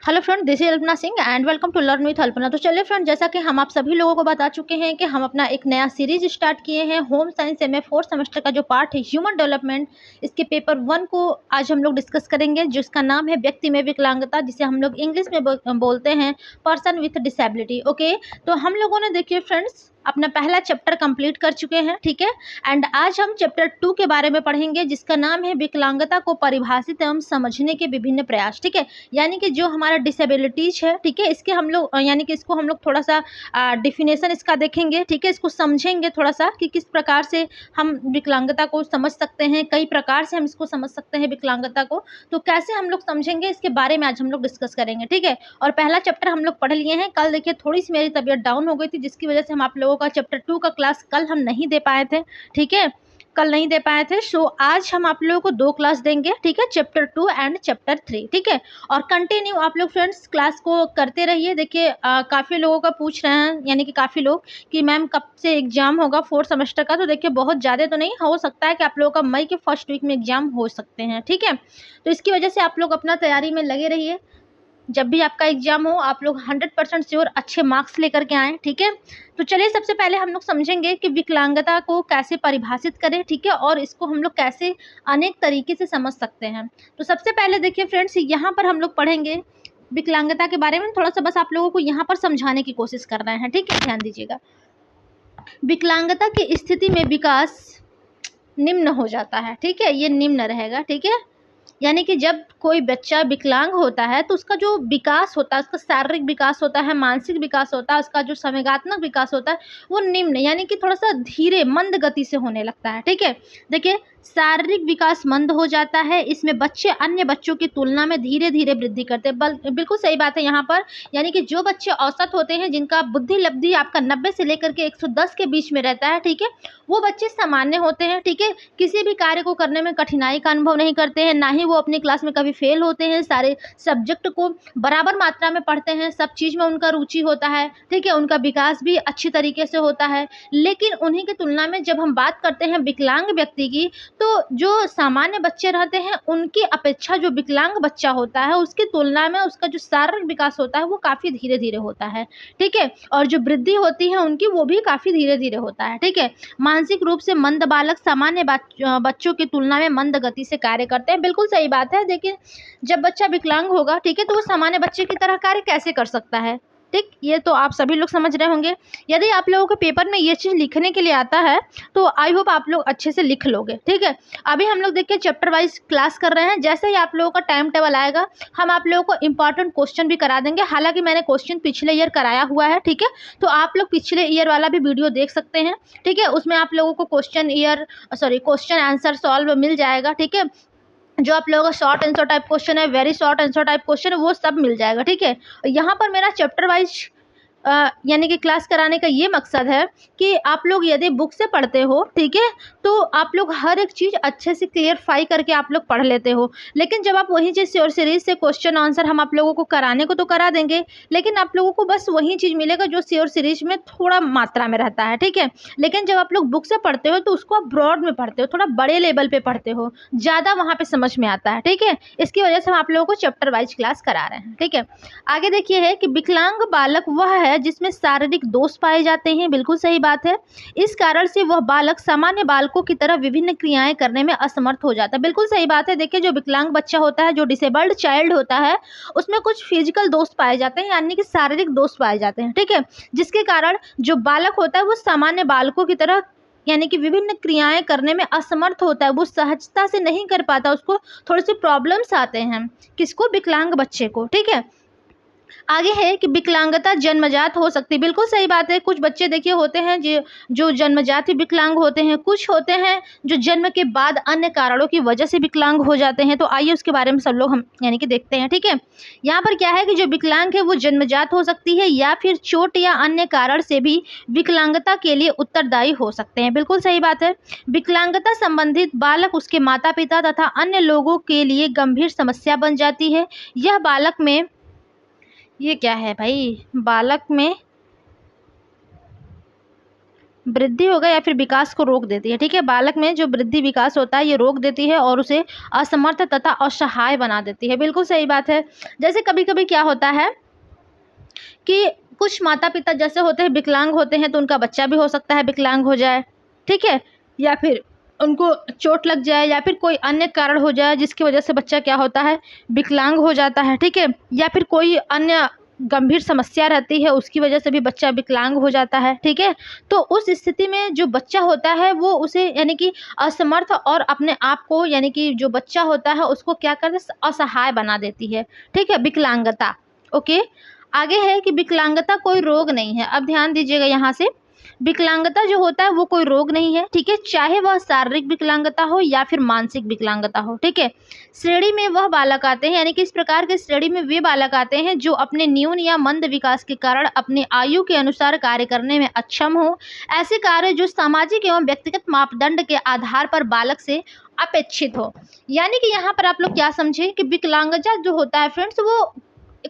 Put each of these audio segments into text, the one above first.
Hello friend, this is Alpana Singh and welcome to learn with Alpana. तो चलिए friend, जैसा कि हम आप सभी लोगों को बता चुके हैं कि हम अपना एक नया सीरीज स्टार्ट किए हैं होम साइंस में फोर्थ सेमेस्टर का जो पार्ट है ह्यूमन डेवलपमेंट, इसके पेपर 1 को आज हम लोग डिस्कस करेंगे, जिसका नाम है व्यक्ति में विकलांगता, जिसे हम लोग इंग्लिश में बोलते हैं पर्सन विथ डिसेबिलिटी। ओके, तो हम लोगों ने देखिए फ्रेंड्स अपना पहला चैप्टर कंप्लीट कर चुके हैं, ठीक है। एंड आज हम चैप्टर 2 के बारे में पढ़ेंगे, जिसका नाम है विकलांगता को परिभाषित एवं समझने के विभिन्न प्रयास, ठीक है। यानी कि जो हमारा डिसेबिलिटीज है, ठीक है, इसके हम लोग यानी कि इसको हम लोग थोड़ा सा डिफिनेशन इसका देखेंगे, ठीक है। इसको समझेंगे थोड़ा सा कि किस प्रकार से हम विकलांगता को समझ सकते हैं, कई प्रकार से हम इसको समझ सकते हैं विकलांगता को, तो कैसे हम लोग समझेंगे इसके बारे में आज हम लोग डिस्कस करेंगे, ठीक है। और पहला चैप्टर हम लोग पढ़ लिए हैं। कल देखिए थोड़ी सी मेरी तबीयत डाउन हो गई थी, जिसकी वजह से हम आप लोगों का चैप्टर 2 का क्लास कल हम नहीं दे पाए थे, ठीक है, कल नहीं दे पाए थे। सो आज हम आप लोगों को 2 क्लास देंगे, ठीक है, चैप्टर 2 एंड चैप्टर 3, ठीक है। और कंटिन्यू आप लोग फ्रेंड्स क्लास को करते रहिए। देखिए काफ़ी लोगों का पूछ रहे हैं, यानी कि काफ़ी लोग कि मैम कब से एग्जाम होगा फोर्थ सेमेस्टर का। तो देखिए बहुत ज़्यादा तो नहीं, हो सकता है कि आप लोगों का मई के फर्स्ट वीक में एग्जाम हो सकते हैं, ठीक है। तो इसकी वजह से आप लोग अपना तैयारी में लगे रहिए। जब भी आपका एग्जाम हो आप लोग 100% श्योर अच्छे मार्क्स लेकर के आएँ, ठीक है। तो चलिए सबसे पहले हम लोग समझेंगे कि विकलांगता को कैसे परिभाषित करें, ठीक है, और इसको हम लोग कैसे अनेक तरीके से समझ सकते हैं। तो सबसे पहले देखिए फ्रेंड्स, यहाँ पर हम लोग पढ़ेंगे विकलांगता के बारे में थोड़ा सा, बस आप लोगों को यहाँ पर समझाने की कोशिश कर रहे हैं, ठीक है, ध्यान दीजिएगा। विकलांगता की स्थिति में विकास निम्न हो जाता है, ठीक है, ये निम्न रहेगा, ठीक है। यानी कि जब कोई बच्चा विकलांग होता है तो उसका जो विकास होता है, उसका शारीरिक विकास होता है, मानसिक विकास होता है, उसका जो संवेगात्मक विकास होता है वो निम्न यानी कि थोड़ा सा धीरे मंद गति से होने लगता है, ठीक है। देखिए शारीरिक विकास मंद हो जाता है, इसमें बच्चे अन्य बच्चों की तुलना में धीरे धीरे वृद्धि करते हैं। बिल्कुल सही बात है यहाँ पर। यानी कि जो बच्चे औसत होते हैं, जिनका बुद्धि लब्धि आपका 90 से लेकर के 110 के बीच में रहता है, ठीक है, वो बच्चे सामान्य होते हैं, ठीक है। किसी भी कार्य को करने में कठिनाई का अनुभव नहीं करते हैं, ना ही वो अपनी क्लास में कभी फेल होते हैं, सारे सब्जेक्ट को बराबर मात्रा में पढ़ते हैं, सब चीज़ में उनका रुचि होता है, ठीक है, उनका विकास भी अच्छी तरीके से होता है। लेकिन उन्हीं की तुलना में जब हम बात करते हैं विकलांग व्यक्ति की, तो जो सामान्य बच्चे रहते हैं उनकी अपेक्षा जो विकलांग बच्चा होता है उसकी तुलना में उसका जो शारीरिक विकास होता है वो काफ़ी धीरे धीरे होता है, ठीक है। और जो वृद्धि होती है उनकी वो भी काफ़ी धीरे धीरे होता है, ठीक है। मानसिक रूप से मंद बालक सामान्य बच्चों की तुलना में मंद गति से कार्य करते हैं। बिल्कुल सही बात है। देखिए जब बच्चा विकलांग होगा, ठीक है, तो वो सामान्य बच्चे की तरह कार्य कैसे कर सकता है, ठीक, ये तो आप सभी लोग समझ रहे होंगे। यदि आप लोगों के पेपर में ये चीज़ लिखने के लिए आता है तो आई होप आप लोग अच्छे से लिख लोगे, ठीक है। अभी हम लोग देखिए चैप्टर वाइज क्लास कर रहे हैं। जैसे ही आप लोगों का टाइम टेबल आएगा हम आप लोगों को इंपॉर्टेंट क्वेश्चन भी करा देंगे। हालांकि मैंने क्वेश्चन पिछले ईयर कराया हुआ है, ठीक है, तो आप लोग पिछले ईयर वाला भी वीडियो देख सकते हैं, ठीक है। उसमें आप लोगों को क्वेश्चन आंसर सॉल्व मिल जाएगा, ठीक है। जो आप लोगों का शॉर्ट आंसर टाइप क्वेश्चन है, very short answer type question है, वो सब मिल जाएगा, ठीक है। यहाँ पर मेरा चैप्टर वाइज यानी कि क्लास कराने का ये मकसद है कि आप लोग यदि बुक से पढ़ते हो, ठीक है, तो आप लोग हर एक चीज़ अच्छे से क्लियरफाई करके आप लोग पढ़ लेते हो। लेकिन जब आप वही चीज़ श्योर सीरीज से क्वेश्चन आंसर हम आप लोगों को कराने को तो करा देंगे, लेकिन आप लोगों को बस वही चीज़ मिलेगा जो श्योर सीरीज में थोड़ा मात्रा में रहता है, ठीक है। लेकिन जब आप लोग बुक से पढ़ते हो तो उसको आप ब्रॉड में पढ़ते हो, थोड़ा बड़े लेवल पे पढ़ते हो, ज़्यादा वहाँ पे समझ में आता है, ठीक है। इसकी वजह से हम आप लोगों को चैप्टर वाइज क्लास करा रहे हैं, ठीक है। आगे देखिए है कि विकलांग बालक वह है जिसमें शारीरिक दोष पाए जाते हैं। बिल्कुल सही बात है। इस कारण से वह बालक सामान्य बालकों की तरह विभिन्न क्रियाएं करने में असमर्थ हो जाता है। बिल्कुल सही बात है। देखिए जो विकलांग बच्चा होता है, जो डिसेबल्ड चाइल्ड होता है, उसमें कुछ फिजिकल दोष पाए जाते हैं, यानी कि शारीरिक दोष पाए जाते हैं, ठीक है, जिसके कारण जो बालक होता है वो सामान्य बालकों की तरह यानी कि विभिन्न क्रियाएं करने में असमर्थ होता है, वो सहजता से नहीं कर पाता, उसको थोड़े से प्रॉब्लम्स आते हैं, किसको, विकलांग बच्चे को, ठीक है। आगे है कि विकलांगता जन्मजात हो सकती है। बिल्कुल सही बात है। कुछ बच्चे देखिए होते हैं जो जन्मजात ही विकलांग होते हैं, कुछ होते हैं जो जन्म के बाद अन्य कारणों की वजह से विकलांग हो जाते हैं। तो आइए उसके बारे में सब लोग हम यानी कि देखते हैं, ठीक है। यहाँ पर क्या है कि जो विकलांग है वो जन्मजात हो सकती है या फिर चोट या अन्य कारण से भी विकलांगता के लिए उत्तरदायी हो सकते हैं। बिल्कुल सही बात है। विकलांगता संबंधित बालक उसके माता पिता तथा अन्य लोगों के लिए गंभीर समस्या बन जाती है। यह बालक में, ये क्या है भाई, बालक में वृद्धि होगा या फिर विकास को रोक देती है। ठीक है, बालक में जो वृद्धि विकास होता है ये रोक देती है और उसे असमर्थ तथा असहाय बना देती है। बिल्कुल सही बात है। जैसे कभी कभी क्या होता है कि कुछ माता पिता जैसे होते हैं विकलांग होते हैं, तो उनका बच्चा भी हो सकता है विकलांग हो जाए। ठीक है, या फिर उनको चोट लग जाए या फिर कोई अन्य कारण हो जाए जिसकी वजह से बच्चा क्या होता है विकलांग हो जाता है। ठीक है, या फिर कोई अन्य गंभीर समस्या रहती है उसकी वजह से भी बच्चा विकलांग हो जाता है। ठीक है, तो उस स्थिति में जो बच्चा होता है वो उसे यानी कि असमर्थ और अपने आप को यानी कि जो बच्चा होता है उसको क्या करते असहाय बना देती है। ठीक है, विकलांगता। ओके, आगे है कि विकलांगता कोई रोग नहीं है। अब ध्यान दीजिएगा यहाँ से, विकलांगता जो होता है वो कोई रोग नहीं है। ठीक है, चाहे वह शारीरिक विकलांगता हो या फिर मानसिक विकलांगता हो। ठीक है, श्रेणी में वह बालक आते हैं, यानी कि इस प्रकार के श्रेणी में वे बालक आते हैं जो अपने न्यून या मंद विकास के कारण अपनी आयु के अनुसार कार्य करने में अक्षम हो। ऐसे कार्य जो सामाजिक एवं व्यक्तिगत मापदंड के आधार पर बालक से अपेक्षित हो। यानी कि यहाँ पर आप लोग क्या समझे कि विकलांगता जो होता है फ्रेंड्स वो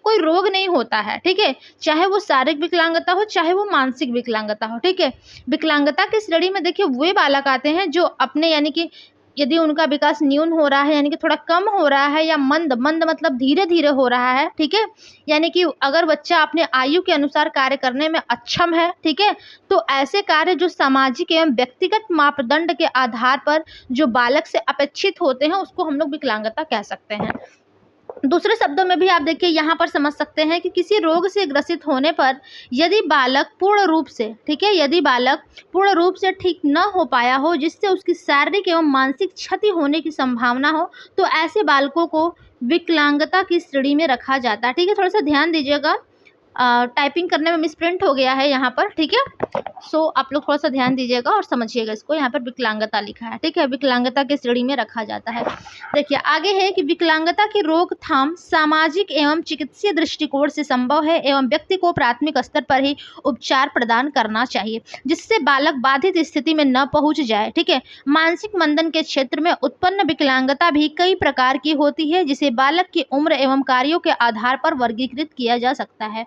कोई रोग नहीं होता है। ठीक है, चाहे वो शारीरिक विकलांगता हो चाहे वो मानसिक विकलांगता हो। ठीक है, विकलांगता की श्रेणी में देखिए वे बालक आते हैं जो अपने यानी कि यदि उनका विकास न्यून हो रहा है यानी कि थोड़ा कम हो रहा है, या मंद मंद मतलब धीरे धीरे हो रहा है। ठीक है, यानी कि अगर बच्चा अपने आयु के अनुसार कार्य करने में अक्षम है। ठीक है, तो ऐसे कार्य जो सामाजिक एवं व्यक्तिगत मापदंड के आधार पर जो बालक से अपेक्षित होते हैं उसको हम लोग विकलांगता कह सकते हैं। दूसरे शब्दों में भी आप देखिए यहाँ पर समझ सकते हैं कि किसी रोग से ग्रसित होने पर यदि बालक पूर्ण रूप से, ठीक है, यदि बालक पूर्ण रूप से ठीक न हो पाया हो जिससे उसकी शारीरिक एवं मानसिक क्षति होने की संभावना हो, तो ऐसे बालकों को विकलांगता की श्रेणी में रखा जाता है। ठीक है, थोड़ा सा ध्यान दीजिएगा, टाइपिंग करने में मिसप्रिंट हो गया है यहाँ पर। ठीक है, सो आप लोग थोड़ा सा ध्यान दीजिएगा और समझिएगा इसको। यहाँ पर विकलांगता लिखा है। ठीक है, विकलांगता की श्रेणी में रखा जाता है। देखिए आगे है कि विकलांगता की रोकथाम सामाजिक एवं चिकित्सीय दृष्टिकोण से संभव है एवं व्यक्ति को प्राथमिक स्तर पर ही उपचार प्रदान करना चाहिए जिससे बालक बाधित स्थिति में न पहुंच जाए। ठीक है, मानसिक मंदन के क्षेत्र में उत्पन्न विकलांगता भी कई प्रकार की होती है जिसे बालक की उम्र एवं कार्यों के आधार पर वर्गीकृत किया जा सकता है।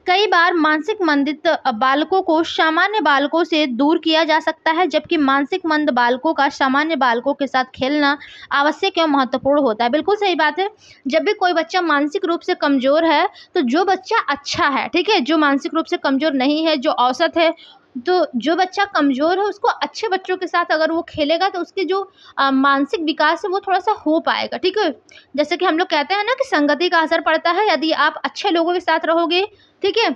कई बार मानसिक मंदित बालकों को सामान्य बालकों से दूर किया जा सकता है, जबकि मानसिक मंद बालकों का सामान्य बालकों के साथ खेलना आवश्यक एवं महत्वपूर्ण होता है। बिल्कुल सही बात है। जब भी कोई बच्चा मानसिक रूप से कमजोर है, तो जो बच्चा अच्छा है, ठीक है, जो मानसिक रूप से कमजोर नहीं है, जो औसत है, तो जो बच्चा कमजोर है उसको अच्छे बच्चों के साथ अगर वो खेलेगा तो उसके जो मानसिक विकास है वो थोड़ा सा हो पाएगा। ठीक है, जैसे कि हम लोग कहते हैं ना कि संगति का असर पड़ता है। यदि आप अच्छे लोगों के साथ रहोगे, ठीक है,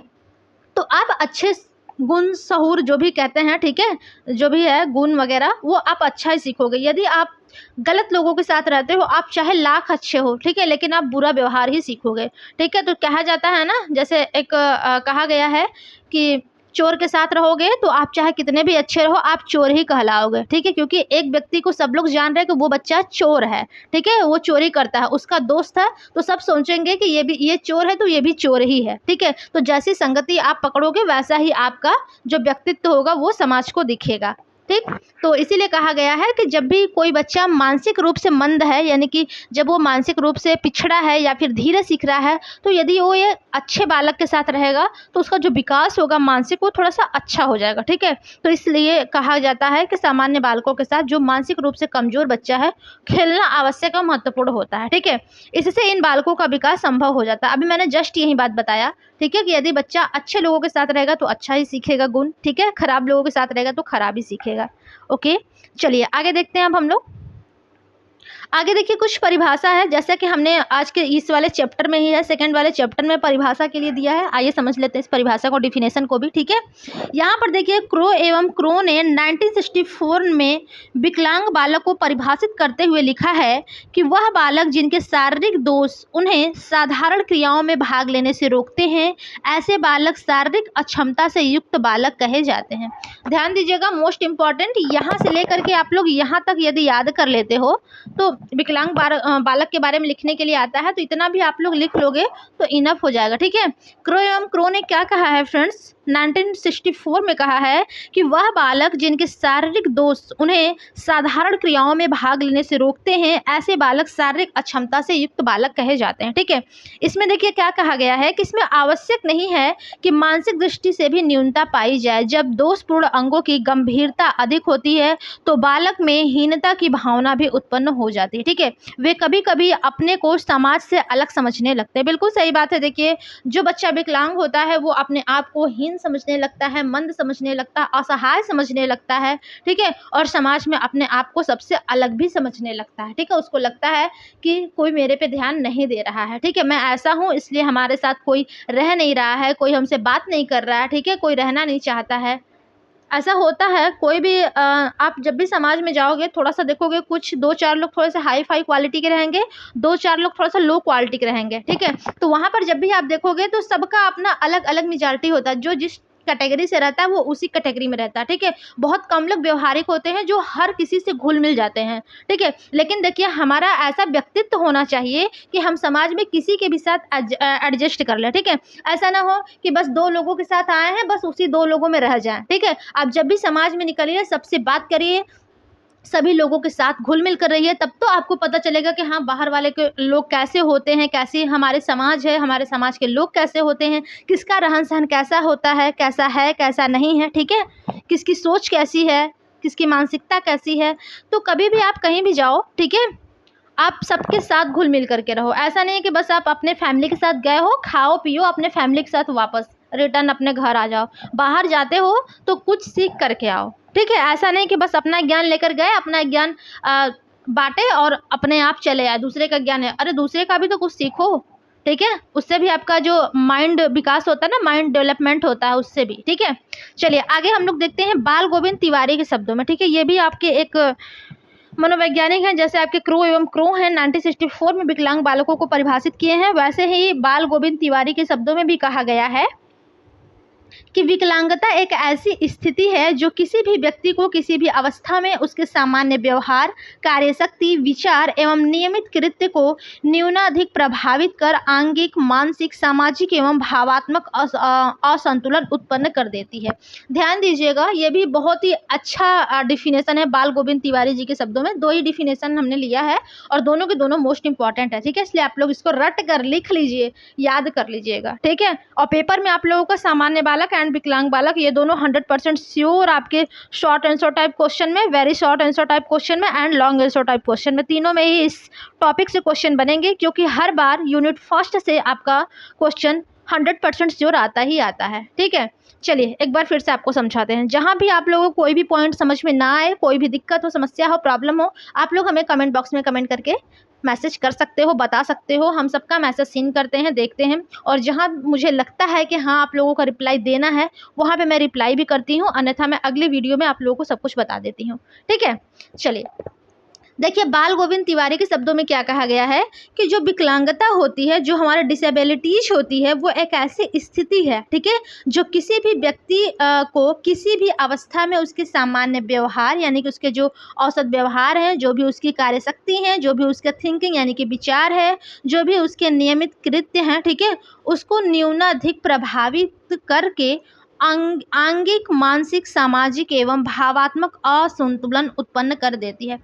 तो आप अच्छे गुण सहूर जो भी कहते हैं, ठीक है, जो भी है गुण वगैरह वो आप अच्छा ही सीखोगे। यदि आप गलत लोगों के साथ रहते हो, आप चाहे लाख अच्छे हो, ठीक है, लेकिन आप बुरा व्यवहार ही सीखोगे। ठीक है, तो कहा जाता है ना, जैसे एक कहा गया है कि चोर के साथ रहोगे तो आप चाहे कितने भी अच्छे रहो आप चोर ही कहलाओगे। ठीक है, क्योंकि एक व्यक्ति को सब लोग जान रहे हैं कि वो बच्चा चोर है। ठीक है, वो चोरी करता है, उसका दोस्त है तो सब सोचेंगे कि ये चोर है तो ये भी चोर ही है। ठीक है, तो जैसी संगति आप पकड़ोगे वैसा ही आपका जो व्यक्तित्व होगा वो समाज को दिखेगा। ठीक, तो इसीलिए कहा गया है कि जब भी कोई बच्चा मानसिक रूप से मंद है, यानी कि जब वो मानसिक रूप से पिछड़ा है या फिर धीरे सीख रहा है, तो यदि वो ये अच्छे बालक के साथ रहेगा तो उसका जो विकास होगा मानसिक वो थोड़ा सा अच्छा हो जाएगा। ठीक है, तो इसलिए कहा जाता है कि सामान्य बालकों के साथ जो मानसिक रूप से कमजोर बच्चा है खेलना आवश्यक और महत्वपूर्ण होता है। ठीक है, इससे इन बालकों का विकास संभव हो जाता है। अभी मैंने जस्ट यही बात बताया। ठीक है, कि यदि बच्चा अच्छे लोगों के साथ रहेगा तो अच्छा ही सीखेगा गुण, ठीक है, खराब लोगों के साथ रहेगा तो खराब ही सीखेगा। ओके, चलिए आगे देखते हैं। अब हम लोग आगे देखिए कुछ परिभाषा है, जैसा कि हमने आज के इस वाले चैप्टर में ही है, सेकंड वाले चैप्टर में परिभाषा के लिए दिया है। आइए समझ लेते हैं इस परिभाषा को, डिफिनेशन को भी। ठीक है, यहाँ पर देखिए क्रो एवं क्रो ने 1964 में विकलांग बालक को परिभाषित करते हुए लिखा है कि वह बालक जिनके शारीरिक दोष उन्हें साधारण क्रियाओं में भाग लेने से रोकते हैं, ऐसे बालक शारीरिक अक्षमता से युक्त बालक कहे जाते हैं। ध्यान दीजिएगा, मोस्ट इंपॉर्टेंट, यहाँ से लेकर के आप लोग यहाँ तक यदि याद कर लेते हो तो विकलांग बालक के बारे में लिखने के लिए आता है, तो इतना भी आप लोग लिख लोगे तो इनफ हो जाएगा। ठीक है, क्रो एवं क्रो ने क्या कहा है फ्रेंड्स, 1964 में कहा है कि वह बालक जिनके शारीरिक दोष उन्हें साधारण क्रियाओं में भाग लेने से रोकते हैं, ऐसे बालक शारीरिक अक्षमता से युक्त बालक कहे जाते हैं। ठीक है, इसमें देखिए क्या कहा गया है कि इसमें आवश्यक नहीं है कि मानसिक दृष्टि से भी न्यूनता पाई जाए। जब दोषपूर्ण अंगों की गंभीरता अधिक होती है तो बालक में हीनता की भावना भी उत्पन्न हो जाती है। ठीक है, वे कभी कभी अपने को समाज से अलग समझने लगते हैं। बिल्कुल सही बात है। देखिए, जो बच्चा विकलांग होता है वो अपने आप को हीन समझने लगता है, मंद समझने लगता है, असहाय समझने लगता है। ठीक है, और समाज में अपने आप को सबसे अलग भी समझने लगता है। ठीक है, उसको लगता है कि कोई मेरे पे ध्यान नहीं दे रहा है। ठीक है, मैं ऐसा हूँ इसलिए हमारे साथ कोई रह नहीं रहा है, कोई हमसे बात नहीं कर रहा है। ठीक है, कोई रहना नहीं चाहता है। ऐसा होता है। कोई भी आप जब भी समाज में जाओगे थोड़ा-सा देखोगे, कुछ 2-4 लोग थोड़े-से हाई-फाई क्वालिटी के रहेंगे, 2-4 लोग थोड़ा-सा लो क्वालिटी के रहेंगे। ठीक है? तो वहाँ पर जब भी आप देखोगे तो सबका अपना अलग-अलग मेजॉरिटी होता है। जो जिस कैटेगरी से रहता है वो उसी कैटेगरी में रहता है। ठीक है? बहुत कम लोग व्यावहारिक होते हैं जो हर किसी से घुल-मिल जाते हैं। ठीक है? लेकिन देखिए, हमारा ऐसा व्यक्तित्व होना चाहिए कि हम समाज में किसी के भी साथ एडजस्ट कर लें। ठीक है? ऐसा ना हो कि बस 2 लोगों के साथ आए हैं, बस उसी 2 लोगों में रह जाएँ। ठीक है? आप जब भी समाज में निकलिए, सबसे बात करिए, सभी लोगों के साथ घुल-मिल कर रहिए, तब तो आपको पता चलेगा कि हाँ, बाहर वाले के लोग कैसे होते हैं, कैसी हमारे समाज है, हमारे समाज के लोग कैसे होते हैं, किसका रहन-सहन कैसा होता है, कैसा नहीं है। ठीक है? किसकी सोच कैसी है, किसकी मानसिकता कैसी है। तो कभी भी आप कहीं भी जाओ, ठीक है? आप सबके साथ घुल-मिल करके रहो। ऐसा नहीं है कि बस आप अपने फैमिली के साथ गए हो, खाओ-पियो, अपने फैमिली के साथ वापस रिटर्न अपने घर आ जाओ। बाहर जाते हो तो कुछ सीख करके आओ। ठीक है? ऐसा नहीं कि बस अपना ज्ञान लेकर गए, अपना ज्ञान बाँटे और अपने आप चले आए, दूसरे का ज्ञान है। अरे दूसरे का भी तो कुछ सीखो। ठीक है? उससे भी आपका जो माइंड विकास होता है ना, माइंड डेवलपमेंट होता है उससे भी। ठीक है? चलिए आगे हम लोग देखते हैं बाल गोविंद तिवारी के शब्दों में। ठीक है? ये भी आपके एक मनोवैज्ञानिक हैं। जैसे आपके क्रो हैं 1964 में विकलांग बालकों को परिभाषित किए हैं, वैसे ही बाल गोविंद तिवारी के शब्दों में भी कहा गया है कि विकलांगता एक ऐसी स्थिति है जो किसी भी व्यक्ति को किसी भी अवस्था में उसके सामान्य व्यवहार, कार्यशक्ति, विचार एवं नियमित कृत्य को न्यूनाधिक प्रभावित कर आंगिक, मानसिक, सामाजिक एवं भावात्मक असंतुलन उत्पन्न कर देती है। ध्यान दीजिएगा, ये भी बहुत ही अच्छा डिफिनेशन है बाल गोविंद तिवारी जी के शब्दों में। 2 ही डिफिनेशन हमने लिया है और दोनों के दोनों मोस्ट इंपॉर्टेंट है। ठीक है? इसलिए आप लोग इसको रट कर लिख लीजिए, याद कर लीजिएगा। ठीक है? और पेपर में आप लोगों का सामान्य बालक एंड विकलांग बालक, ये दोनों 100% श्योर आपके शॉर्ट आंसर टाइप क्वेश्चन में, very short answer type question में and long answer type question में, तीनों में ही इस टॉपिक से क्वेश्चन बनेंगे, क्योंकि हर बार यूनिट फर्स्ट से आपका क्वेश्चन 100% श्योर आता ही आता है। ठीक है? चलिए एक बार फिर से आपको समझाते हैं। जहां भी आप लोगों को कोई भी पॉइंट समझ में ना आए, कोई भी दिक्कत हो, समस्या हो, प्रॉब्लम हो, आप लोग हमें कमेंट बॉक्स में कमेंट करके मैसेज कर सकते हो, बता सकते हो। हम सबका मैसेज सीन करते हैं, देखते हैं, और जहाँ मुझे लगता है कि हाँ आप लोगों का रिप्लाई देना है, वहाँ पे मैं रिप्लाई भी करती हूँ, अन्यथा मैं अगले वीडियो में आप लोगों को सब कुछ बता देती हूँ। ठीक है? चलिए देखिए, बाल गोविंद तिवारी के शब्दों में क्या कहा गया है कि जो विकलांगता होती है, जो हमारे डिसेबिलिटीज होती है, वो एक ऐसी स्थिति है, ठीक है, जो किसी भी व्यक्ति को किसी भी अवस्था में उसके सामान्य व्यवहार, यानी कि उसके जो औसत व्यवहार है, जो भी उसकी कार्यशक्ति है, जो भी उसका थिंकिंग यानी कि विचार है, जो भी उसके नियमित कृत्य हैं, ठीक है, उसको न्यूनाधिक प्रभावित करके आंगिक, मानसिक, सामाजिक एवं भावात्मक असंतुलन उत्पन्न कर देती है।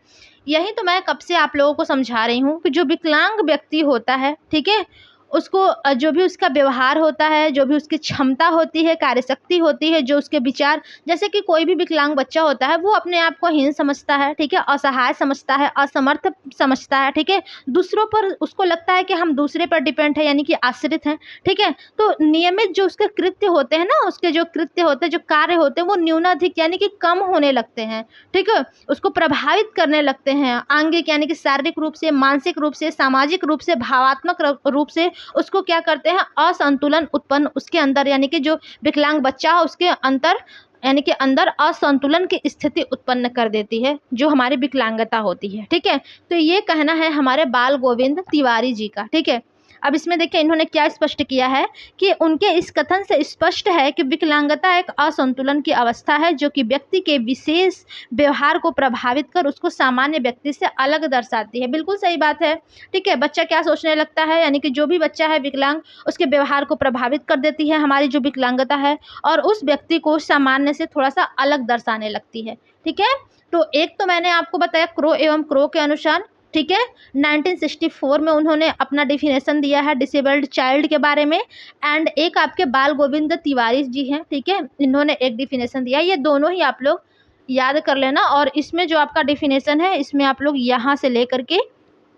यही तो मैं कब से आप लोगों को समझा रही हूँ कि जो विकलांग व्यक्ति होता है, ठीक है, उसको जो भी उसका व्यवहार होता है, जो भी उसकी क्षमता होती है, कार्यशक्ति होती है, जो उसके विचार, जैसे कि कोई भी विकलांग बच्चा होता है वो अपने आप को हीन समझता है, ठीक है, असहाय समझता है, असमर्थ समझता है, ठीक है, दूसरों पर उसको लगता है कि हम दूसरे पर डिपेंड है, यानी कि आश्रित हैं। ठीक है? तो नियमित जो उसके कृत्य होते हैं ना, उसके जो कृत्य होते हैं, जो कार्य होते हैं, वो न्यूनाधिक यानी कि कम होने लगते हैं। ठीक है? उसको प्रभावित करने लगते हैं, आंगिक यानी कि शारीरिक रूप से, मानसिक रूप से, सामाजिक रूप से, भावात्मक रूप से उसको क्या करते हैं, असंतुलन उत्पन्न उसके अंदर, यानी कि जो विकलांग बच्चा है उसके अंतर, यानी कि अंदर असंतुलन की स्थिति उत्पन्न कर देती है, जो हमारी विकलांगता होती है। ठीक है? तो ये कहना है हमारे बाल गोविंद तिवारी जी का। ठीक है? अब इसमें देखिए इन्होंने क्या स्पष्ट किया है कि उनके इस कथन से स्पष्ट है कि विकलांगता एक असंतुलन की अवस्था है जो कि व्यक्ति के विशेष व्यवहार को प्रभावित कर उसको सामान्य व्यक्ति से अलग दर्शाती है। बिल्कुल सही बात है। ठीक है, बच्चा क्या सोचने लगता है, यानी कि जो भी बच्चा है विकलांग, उसके व्यवहार को प्रभावित कर देती है हमारी जो विकलांगता है, और उस व्यक्ति को सामान्य से थोड़ा सा अलग दर्शाने लगती है। ठीक है, तो एक तो मैंने आपको बताया क्रो एवं क्रो के अनुसार। ठीक है, 1964 में उन्होंने अपना डिफिनेशन दिया है डिसेबल्ड चाइल्ड के बारे में। एंड एक आपके बाल गोविंद तिवारी जी हैं, ठीक है, इन्होंने एक डिफिनेशन दिया। ये दोनों ही आप लोग याद कर लेना। और इसमें जो आपका डिफिनेशन है, इसमें आप लोग यहाँ से लेकर के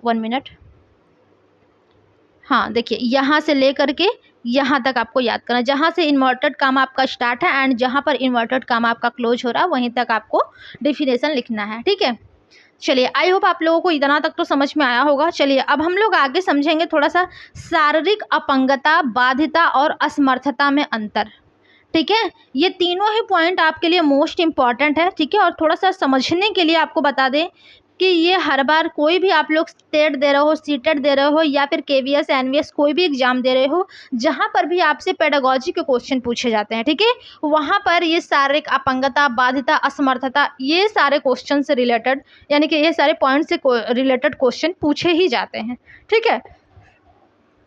1 मिनट, हाँ देखिए, यहाँ से लेकर के यहाँ तक आपको याद करना, जहाँ से इन्वर्टेड कामा आपका स्टार्ट है एंड जहाँ पर इन्वर्टेड कामा आपका क्लोज हो रहा है, वहीं तक आपको डिफिनेशन लिखना है। ठीक है, चलिए, आई होप आप लोगों को इतना तक तो समझ में आया होगा। चलिए, अब हम लोग आगे समझेंगे थोड़ा सा शारीरिक अपंगता, बाधिता और असमर्थता में अंतर। ठीक है, ये तीनों ही पॉइंट आपके लिए मोस्ट इम्पॉर्टेंट है। ठीक है, और थोड़ा सा समझने के लिए आपको बता दें कि ये हर बार कोई भी आप लोग टेट दे रहे हो, सीटेट दे रहे हो, या फिर केवीएस एनवीएस कोई भी एग्जाम दे रहे हो, जहाँ पर भी आपसे पेडागोजी के क्वेश्चन पूछे जाते हैं, ठीक है, वहाँ पर ये शारीरिक अपंगता, बाधिता, असमर्थता, ये सारे क्वेश्चन से रिलेटेड, यानी कि ये सारे पॉइंट से रिलेटेड क्वेश्चन पूछे ही जाते हैं। ठीक है,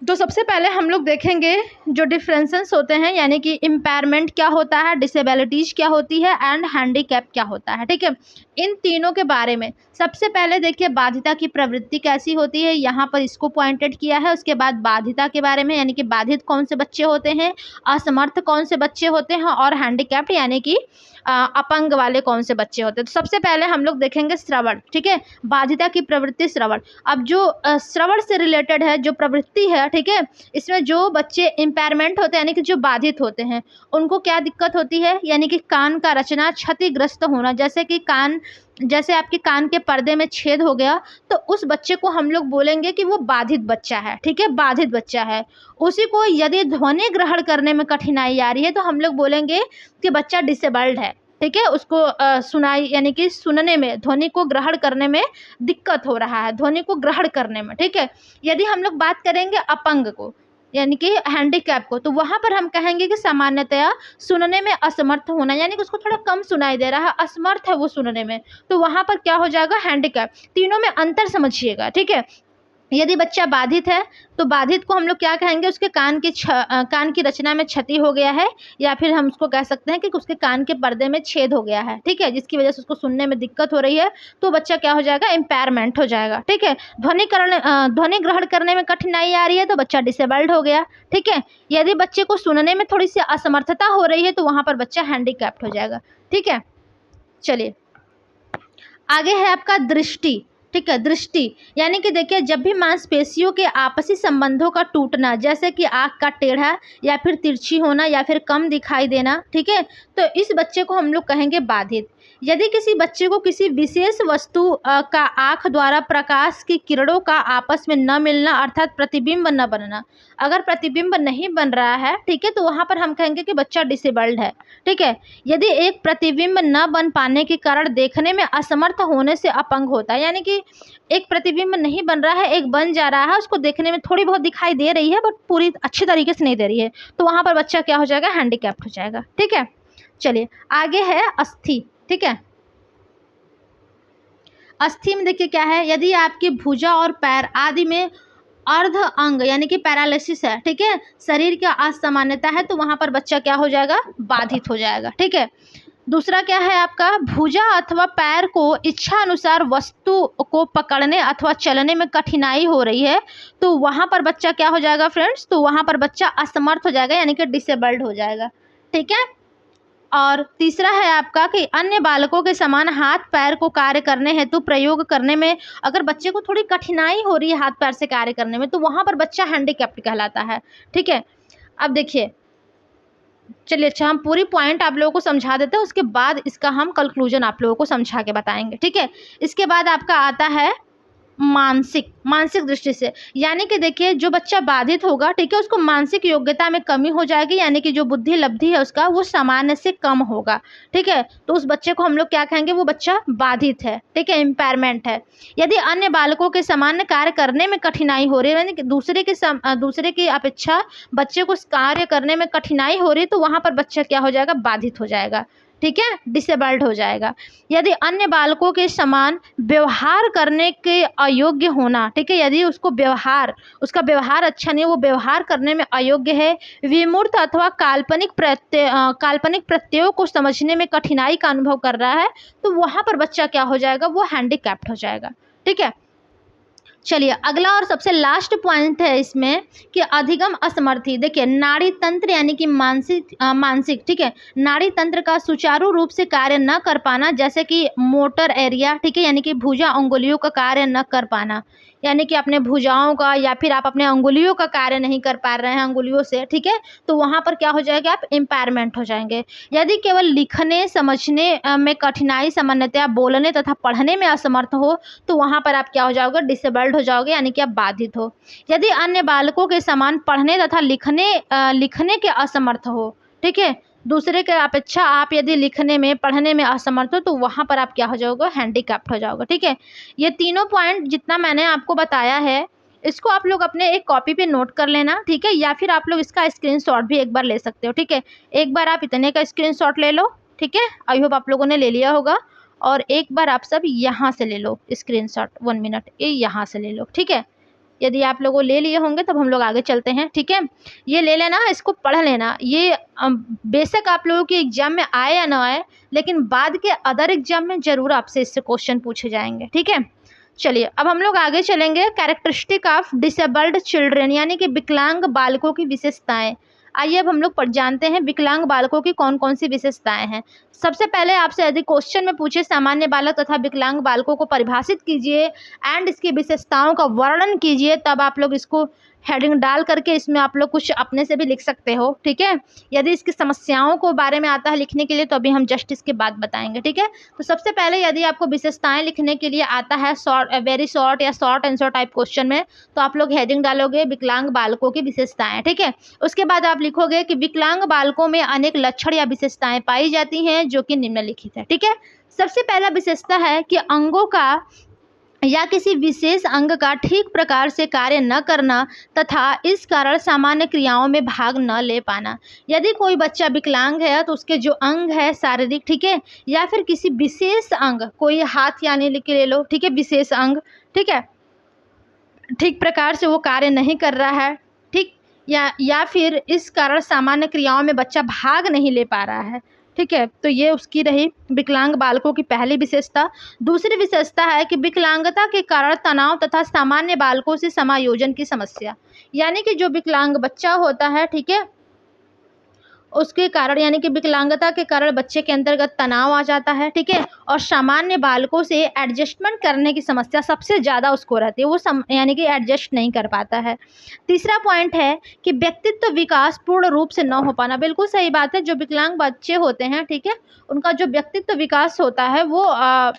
तो सबसे पहले हम लोग देखेंगे जो डिफरेंसेस होते हैं, यानी कि इम्पेयरमेंट क्या होता है, डिसेबिलिटीज क्या होती है, एंड हैंडीकैप क्या होता है। ठीक है, इन तीनों के बारे में सबसे पहले देखिए बाधिता की प्रवृत्ति कैसी होती है, यहाँ पर इसको पॉइंटेड किया है। उसके बाद बाधिता के बारे में, यानी कि बाधित कौन से बच्चे होते हैं, असमर्थ कौन से बच्चे होते हैं, और हैंडीकैप्ड यानी कि अपंग वाले कौन से बच्चे होते हैं। तो सबसे पहले हम लोग देखेंगे श्रवण। ठीक है, बाधिता की प्रवृत्ति श्रवण। अब जो श्रवण से रिलेटेड है जो प्रवृत्ति है, ठीक है, इसमें जो बच्चे इम्पेयरमेंट होते हैं, यानी कि जो बाधित होते हैं, उनको क्या दिक्कत होती है, यानी कि कान का रचना क्षतिग्रस्त होना, जैसे आपके कान के पर्दे में छेद हो गया, तो उस बच्चे को हम लोग बोलेंगे कि वो बाधित बच्चा है। ठीक है, बाधित बच्चा है। उसी को यदि ध्वनि ग्रहण करने में कठिनाई आ रही है, तो हम लोग बोलेंगे कि बच्चा डिसेबल्ड है। ठीक है, उसको सुनाई, यानी कि सुनने में, ध्वनि को ग्रहण करने में दिक्कत हो रहा है, ध्वनि को ग्रहण करने में। ठीक है, यदि हम लोग बात करेंगे अपंग को, यानी कि हैंडीकैप को, तो वहाँ पर हम कहेंगे कि सामान्यतया सुनने में असमर्थ होना, यानी कि उसको थोड़ा कम सुनाई दे रहा है, असमर्थ है वो सुनने में, तो वहाँ पर क्या हो जाएगा, हैंडीकैप। तीनों में अंतर समझिएगा। ठीक है, यदि बच्चा बाधित है, तो बाधित को हम लोग क्या कहेंगे, उसके कान की रचना में क्षति हो गया है, या फिर हम उसको कह सकते हैं कि उसके कान के पर्दे में छेद हो गया है। ठीक है, जिसकी वजह से उसको सुनने में दिक्कत हो रही है, तो बच्चा क्या हो जाएगा, इम्पेयरमेंट हो जाएगा। ठीक है, ध्वनि ग्रहण करने में कठिनाई आ रही है, तो बच्चा डिसेबल्ड हो गया। ठीक है, यदि बच्चे को सुनने में थोड़ी सी असमर्थता हो रही है, तो वहाँ पर बच्चा हैंडीकैप्ड हो जाएगा। ठीक है, चलिए आगे है आपका दृष्टि। ठीक है, दृष्टि यानी कि देखिए, जब भी मांसपेशियों के आपसी संबंधों का टूटना, जैसे कि आँख का टेढ़ा या फिर तिरछी होना या फिर कम दिखाई देना, ठीक है, तो इस बच्चे को हम लोग कहेंगे बाधित। यदि किसी बच्चे को किसी विशेष वस्तु का आँख द्वारा प्रकाश की किरणों का आपस में न मिलना, अर्थात प्रतिबिंब न बनना, अगर प्रतिबिंब नहीं बन रहा है, ठीक है, तो वहाँ पर हम कहेंगे कि बच्चा डिसेबल्ड है। ठीक है, यदि एक प्रतिबिंब न बन पाने के कारण देखने में असमर्थ होने से अपंग होता है, यानी कि एक प्रतिबिंब नहीं बन रहा है, एक बन जा रहा है, उसको देखने में थोड़ी बहुत दिखाई दे रही है, बट पूरी अच्छी तरीके से नहीं दे रही है, तो वहाँ पर बच्चा क्या हो जाएगा, हैंडीकैप्ड हो जाएगा। ठीक है, चलिए आगे है अस्थि। ठीक है, अस्थि में देखिए क्या है, यदि आपकी भुजा और पैर आदि में अर्ध अंग यानी कि पैरालिसिस है, ठीक है, शरीर की असामान्यता है, तो वहां पर बच्चा क्या हो जाएगा, बाधित हो जाएगा। ठीक है, दूसरा क्या है आपका, भुजा अथवा पैर को इच्छा अनुसार वस्तु को पकड़ने अथवा चलने में कठिनाई हो रही है, तो वहां पर बच्चा क्या हो जाएगा फ्रेंड्स, तो वहां पर बच्चा असमर्थ हो जाएगा, यानी कि डिसेबल्ड हो जाएगा। ठीक है, और तीसरा है आपका कि अन्य बालकों के समान हाथ पैर को कार्य करने हेतु प्रयोग करने में अगर बच्चे को थोड़ी कठिनाई हो रही है हाथ पैर से कार्य करने में, तो वहाँ पर बच्चा हैंडीकैप्ड कहलाता है। ठीक है, अब देखिए, चलिए अच्छा, हम पूरी पॉइंट आप लोगों को समझा देते हैं, उसके बाद इसका हम कंक्लूजन आप लोगों को समझा के बताएंगे। ठीक है, इसके बाद आपका आता है मानसिक मानसिक दृष्टि से, यानी कि देखिए जो बच्चा बाधित होगा, ठीक है, उसको मानसिक योग्यता में कमी हो जाएगी, यानी कि जो बुद्धि लब्धि है उसका वो सामान्य से कम होगा, ठीक है। तो उस बच्चे को हम लोग क्या कहेंगे, वो बच्चा बाधित है, ठीक है, इम्पेयरमेंट है। यदि अन्य बालकों के सामान्य कार्य करने में कठिनाई हो रही है, यानी कि दूसरे की अपेक्षा बच्चे को उस कार्य करने में कठिनाई हो रही है, तो वहां पर बच्चा क्या हो जाएगा, बाधित हो जाएगा, ठीक है, डिसेबल्ड हो जाएगा। यदि अन्य बालकों के समान व्यवहार करने के अयोग्य होना, ठीक है, यदि उसका व्यवहार अच्छा नहीं है, वो व्यवहार करने में अयोग्य है, विमूर्त अथवा काल्पनिक प्रत्ययों को समझने में कठिनाई का अनुभव कर रहा है, तो वहां पर बच्चा क्या हो जाएगा, वो हैंडीकैप्ड हो जाएगा, ठीक है। चलिए अगला और सबसे लास्ट पॉइंट है इसमें कि अधिगम असमर्थी। देखिए नाड़ी तंत्र यानी कि मानसिक, ठीक है, नाड़ी तंत्र का सुचारू रूप से कार्य न कर पाना, जैसे कि मोटर एरिया, ठीक है, यानी कि भुजा अंगुलियों का कार्य न कर पाना, यानी कि अपने भुजाओं का या फिर आप अपने अंगुलियों का कार्य नहीं कर पा रहे हैं अंगुलियों से, ठीक है, तो वहां पर क्या हो जाएगा, आप इम्पायरमेंट हो जाएंगे। यदि केवल लिखने समझने में कठिनाई, सामान्यतया बोलने तथा पढ़ने में असमर्थ हो, तो वहां पर आप क्या हो जाओगे, डिसेबल्ड हो जाओगे, यानी कि आप बाधित हो। यदि अन्य बालकों के समान पढ़ने तथा लिखने के असमर्थ हो, ठीक है, दूसरे के अपेक्षा आप यदि लिखने में पढ़ने में असमर्थ हो, तो वहां पर आप क्या हो जाओगे, हैंडीकैप्ड हो जाओगे, ठीक है। ये तीनों पॉइंट जितना मैंने आपको बताया है, इसको आप लोग अपने एक कॉपी पे नोट कर लेना, ठीक है, या फिर आप लोग इसका स्क्रीनशॉट भी एक बार ले सकते हो, ठीक है। एक बार आप इतने का स्क्रीनशॉट ले लो, ठीक है, आई होप आप लोगों ने ले लिया होगा। और एक बार आप सब यहाँ से ले लो स्क्रीनशॉट, 1 मिनट, ये यहाँ से ले लो, ठीक है। यदि आप लोगों ले लिए होंगे तब हम लोग आगे चलते हैं, ठीक है। ये ले लेना, इसको पढ़ लेना। ये बेशक आप लोगों के एग्जाम में आए या ना आए, लेकिन बाद के अदर एग्जाम में जरूर आपसे इससे क्वेश्चन पूछे जाएंगे, ठीक है। चलिए अब हम लोग आगे चलेंगे, कैरेक्टरिस्टिक ऑफ डिसेबल्ड चिल्ड्रेन, यानी कि विकलांग बालकों की विशेषताएं। आइए अब हम लोग जानते हैं विकलांग बालकों की कौन कौन सी विशेषताएं हैं। सबसे पहले आपसे यदि क्वेश्चन में पूछे सामान्य बालक तथा विकलांग बालकों को परिभाषित कीजिए एंड इसकी विशेषताओं का वर्णन कीजिए, तब आप लोग इसको हेडिंग डाल करके इसमें आप लोग कुछ अपने से भी लिख सकते हो, ठीक है। यदि इसकी समस्याओं को बारे में आता है लिखने के लिए, तो अभी हम जस्ट इसके बाद बताएंगे, ठीक है। तो सबसे पहले यदि आपको विशेषताएं लिखने के लिए आता है वेरी शॉर्ट या शॉर्ट आंसर टाइप क्वेश्चन में, तो आप लोग हेडिंग डालोगे विकलांग बालकों की विशेषताएं, ठीक है। उसके बाद आप लिखोगे कि विकलांग बालकों में अनेक लक्षण या विशेषताएं पाई जाती हैं जो कि निम्नलिखित है, ठीक है। सबसे पहला विशेषता है कि अंगों का या किसी विशेष अंग का ठीक प्रकार से कार्य न करना तथा इस कारण सामान्य क्रियाओं में भाग न ले पाना। यदि कोई बच्चा विकलांग है तो उसके जो अंग है शारीरिक, ठीक है, या फिर किसी विशेष अंग, कोई हाथ यानी लिख के ले लो, ठीक है, विशेष अंग, ठीक है, ठीक प्रकार से वो कार्य नहीं कर रहा है, ठीक, या फिर इस कारण सामान्य क्रियाओं में बच्चा भाग नहीं ले पा रहा है, ठीक है। तो ये उसकी रही विकलांग बालकों की पहली विशेषता। दूसरी विशेषता है कि विकलांगता के कारण तनाव तथा सामान्य बालकों से समायोजन की समस्या, यानी कि जो विकलांग बच्चा होता है, ठीक है, उसके कारण यानी कि विकलांगता के कारण बच्चे के अंतर्गत तनाव आ जाता है, ठीक है, और सामान्य बालकों से एडजस्टमेंट करने की समस्या सबसे ज़्यादा उसको रहती है, वो यानी कि एडजस्ट नहीं कर पाता है। तीसरा पॉइंट है कि व्यक्तित्व विकास पूर्ण रूप से न हो पाना। बिल्कुल सही बात है, जो विकलांग बच्चे होते हैं, ठीक है, उनका जो व्यक्तित्व विकास होता है वो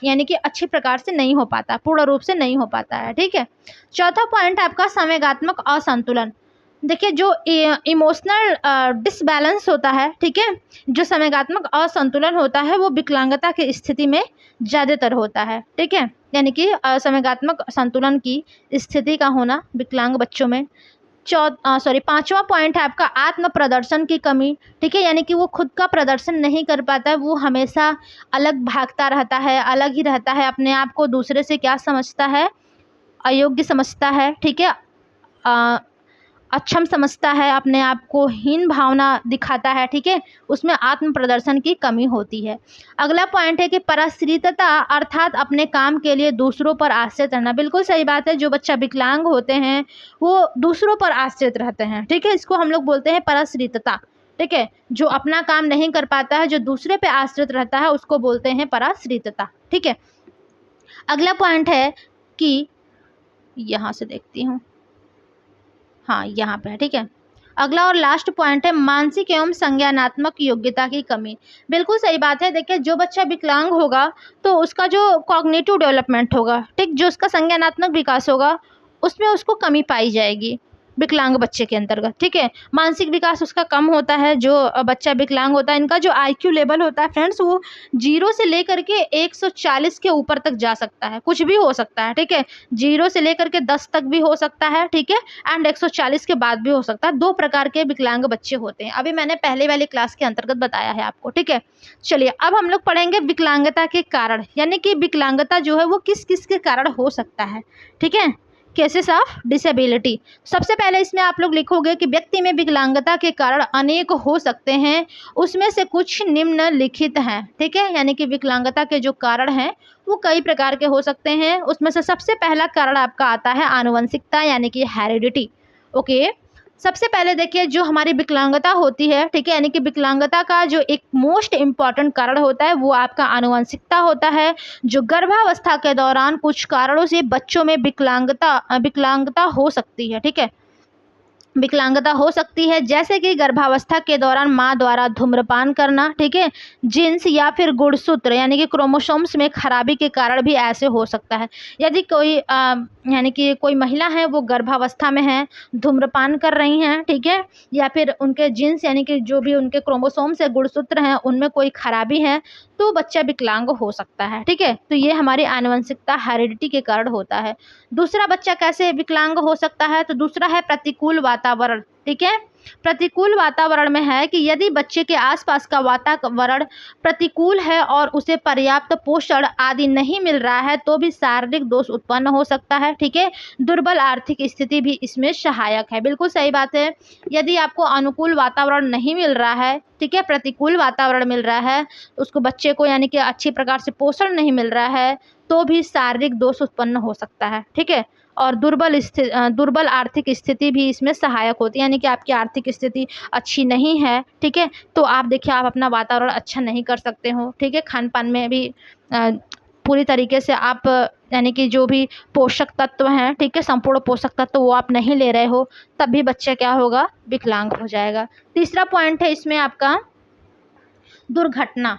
यानी कि अच्छे प्रकार से नहीं हो पाता, पूर्ण रूप से नहीं हो पाता है, ठीक है। चौथा पॉइंट आपका संवेगात्मक असंतुलन। देखिए जो इमोशनल डिसबैलेंस होता है, ठीक है, जो संवेगात्मक असंतुलन होता है वो विकलांगता की स्थिति में ज़्यादातर होता है, ठीक है, यानी कि संवेगात्मक संतुलन की स्थिति का होना विकलांग बच्चों में। पांचवा पॉइंट है आपका आत्म प्रदर्शन की कमी, ठीक है, यानी कि वो खुद का प्रदर्शन नहीं कर पाता है, वो हमेशा अलग भागता रहता है, अलग ही रहता है, अपने आप को दूसरे से क्या समझता है, अयोग्य समझता है, ठीक है, अक्षम समझता है, अपने आप को हीन भावना दिखाता है, ठीक है, उसमें आत्म प्रदर्शन की कमी होती है। अगला पॉइंट है कि पराश्रितता, अर्थात अपने काम के लिए दूसरों पर आश्रित रहना। बिल्कुल सही बात है, जो बच्चा विकलांग होते हैं वो दूसरों पर आश्रित रहते हैं, ठीक है, इसको हम लोग बोलते हैं पराश्रितता, ठीक है। जो अपना काम नहीं कर पाता है, जो दूसरे पे आश्रित रहता है, उसको बोलते हैं पराश्रितता, ठीक है। अगला पॉइंट है कि यहाँ से देखती हूँ, हाँ यहाँ पे है, ठीक है, अगला और लास्ट पॉइंट है मानसिक एवं संज्ञानात्मक योग्यता की कमी। बिल्कुल सही बात है। देखिए जो बच्चा विकलांग होगा तो उसका जो कॉग्निटिव डेवलपमेंट होगा, ठीक, जो उसका संज्ञानात्मक विकास होगा उसमें उसको कमी पाई जाएगी विकलांग बच्चे के अंतर्गत, ठीक है। मानसिक विकास उसका कम होता है जो बच्चा विकलांग होता है। इनका जो आईक्यू लेवल होता है फ्रेंड्स वो 0 से लेकर के 140 के ऊपर तक जा सकता है, कुछ भी हो सकता है, ठीक है। 0 से लेकर के 10 तक भी हो सकता है, ठीक है, एंड 140 के बाद भी हो सकता है। 2 प्रकार के विकलांग बच्चे होते हैं, अभी मैंने पहले वाली क्लास के अंतर्गत बताया है आपको, ठीक है। चलिए अब हम लोग पढ़ेंगे विकलांगता के कारण, यानी कि विकलांगता जो है वो किस किस के कारण हो सकता है, ठीक है। Cases of disability. सबसे पहले इसमें आप लोग लिखोगे कि व्यक्ति में विकलांगता के कारण अनेक हो सकते हैं, उसमें से कुछ निम्नलिखित हैं, ठीक है। यानी कि विकलांगता के जो कारण हैं वो कई प्रकार के हो सकते हैं। उसमें से सबसे पहला कारण आपका आता है आनुवंशिकता, यानी कि हेरिडिटी। ओके, सबसे पहले देखिए जो हमारी विकलांगता होती है, ठीक है, यानी कि विकलांगता का जो एक मोस्ट इम्पॉर्टेंट कारण होता है वो आपका आनुवंशिकता होता है। जो गर्भावस्था के दौरान कुछ कारणों से बच्चों में विकलांगता हो सकती है, ठीक है, विकलांगता हो सकती है, जैसे कि गर्भावस्था के दौरान मां द्वारा धूम्रपान करना, ठीक है, जीन्स या फिर गुणसूत्र यानी कि क्रोमोसोम्स में खराबी के कारण भी ऐसे हो सकता है। यदि कोई यानी कि कोई महिला है वो गर्भावस्था में है, धूम्रपान कर रही हैं, ठीक है, या फिर उनके जीन्स यानी कि जो भी उनके क्रोमोसोम्स है, गुणसूत्र हैं, उनमें कोई खराबी है तो बच्चा विकलांग हो सकता है, ठीक है। तो ये हमारी आनुवंशिकता हेरिडिटी के कारण होता है। दूसरा बच्चा कैसे विकलांग हो सकता है, तो दूसरा है प्रतिकूल वातावरण, ठीक है। प्रतिकूल वातावरण में है कि यदि बच्चे के आसपास का वातावरण प्रतिकूल है और उसे पर्याप्त पोषण आदि नहीं मिल रहा है तो भी शारीरिक दोष उत्पन्न हो सकता है, ठीक है। दुर्बल आर्थिक स्थिति भी इसमें सहायक है। बिल्कुल सही बात है। यदि आपको अनुकूल वातावरण नहीं मिल रहा है, ठीक है, प्रतिकूल वातावरण मिल रहा है, उसको बच्चे को यानी कि अच्छी प्रकार से पोषण नहीं मिल रहा है तो भी शारीरिक दोष उत्पन्न हो सकता है, ठीक है। और दुर्बल आर्थिक स्थिति भी इसमें सहायक होती है, यानी कि आपकी आर्थिक स्थिति अच्छी नहीं है, ठीक है, तो आप देखिए आप अपना वातावरण अच्छा नहीं कर सकते हो, ठीक है। खान पान में भी पूरी तरीके से आप यानी कि जो भी पोषक तत्व हैं, ठीक है, संपूर्ण पोषक तत्व वो आप नहीं ले रहे हो, तब भी बच्चे क्या होगा, विकलांग हो जाएगा। तीसरा पॉइंट है इसमें आपका दुर्घटना।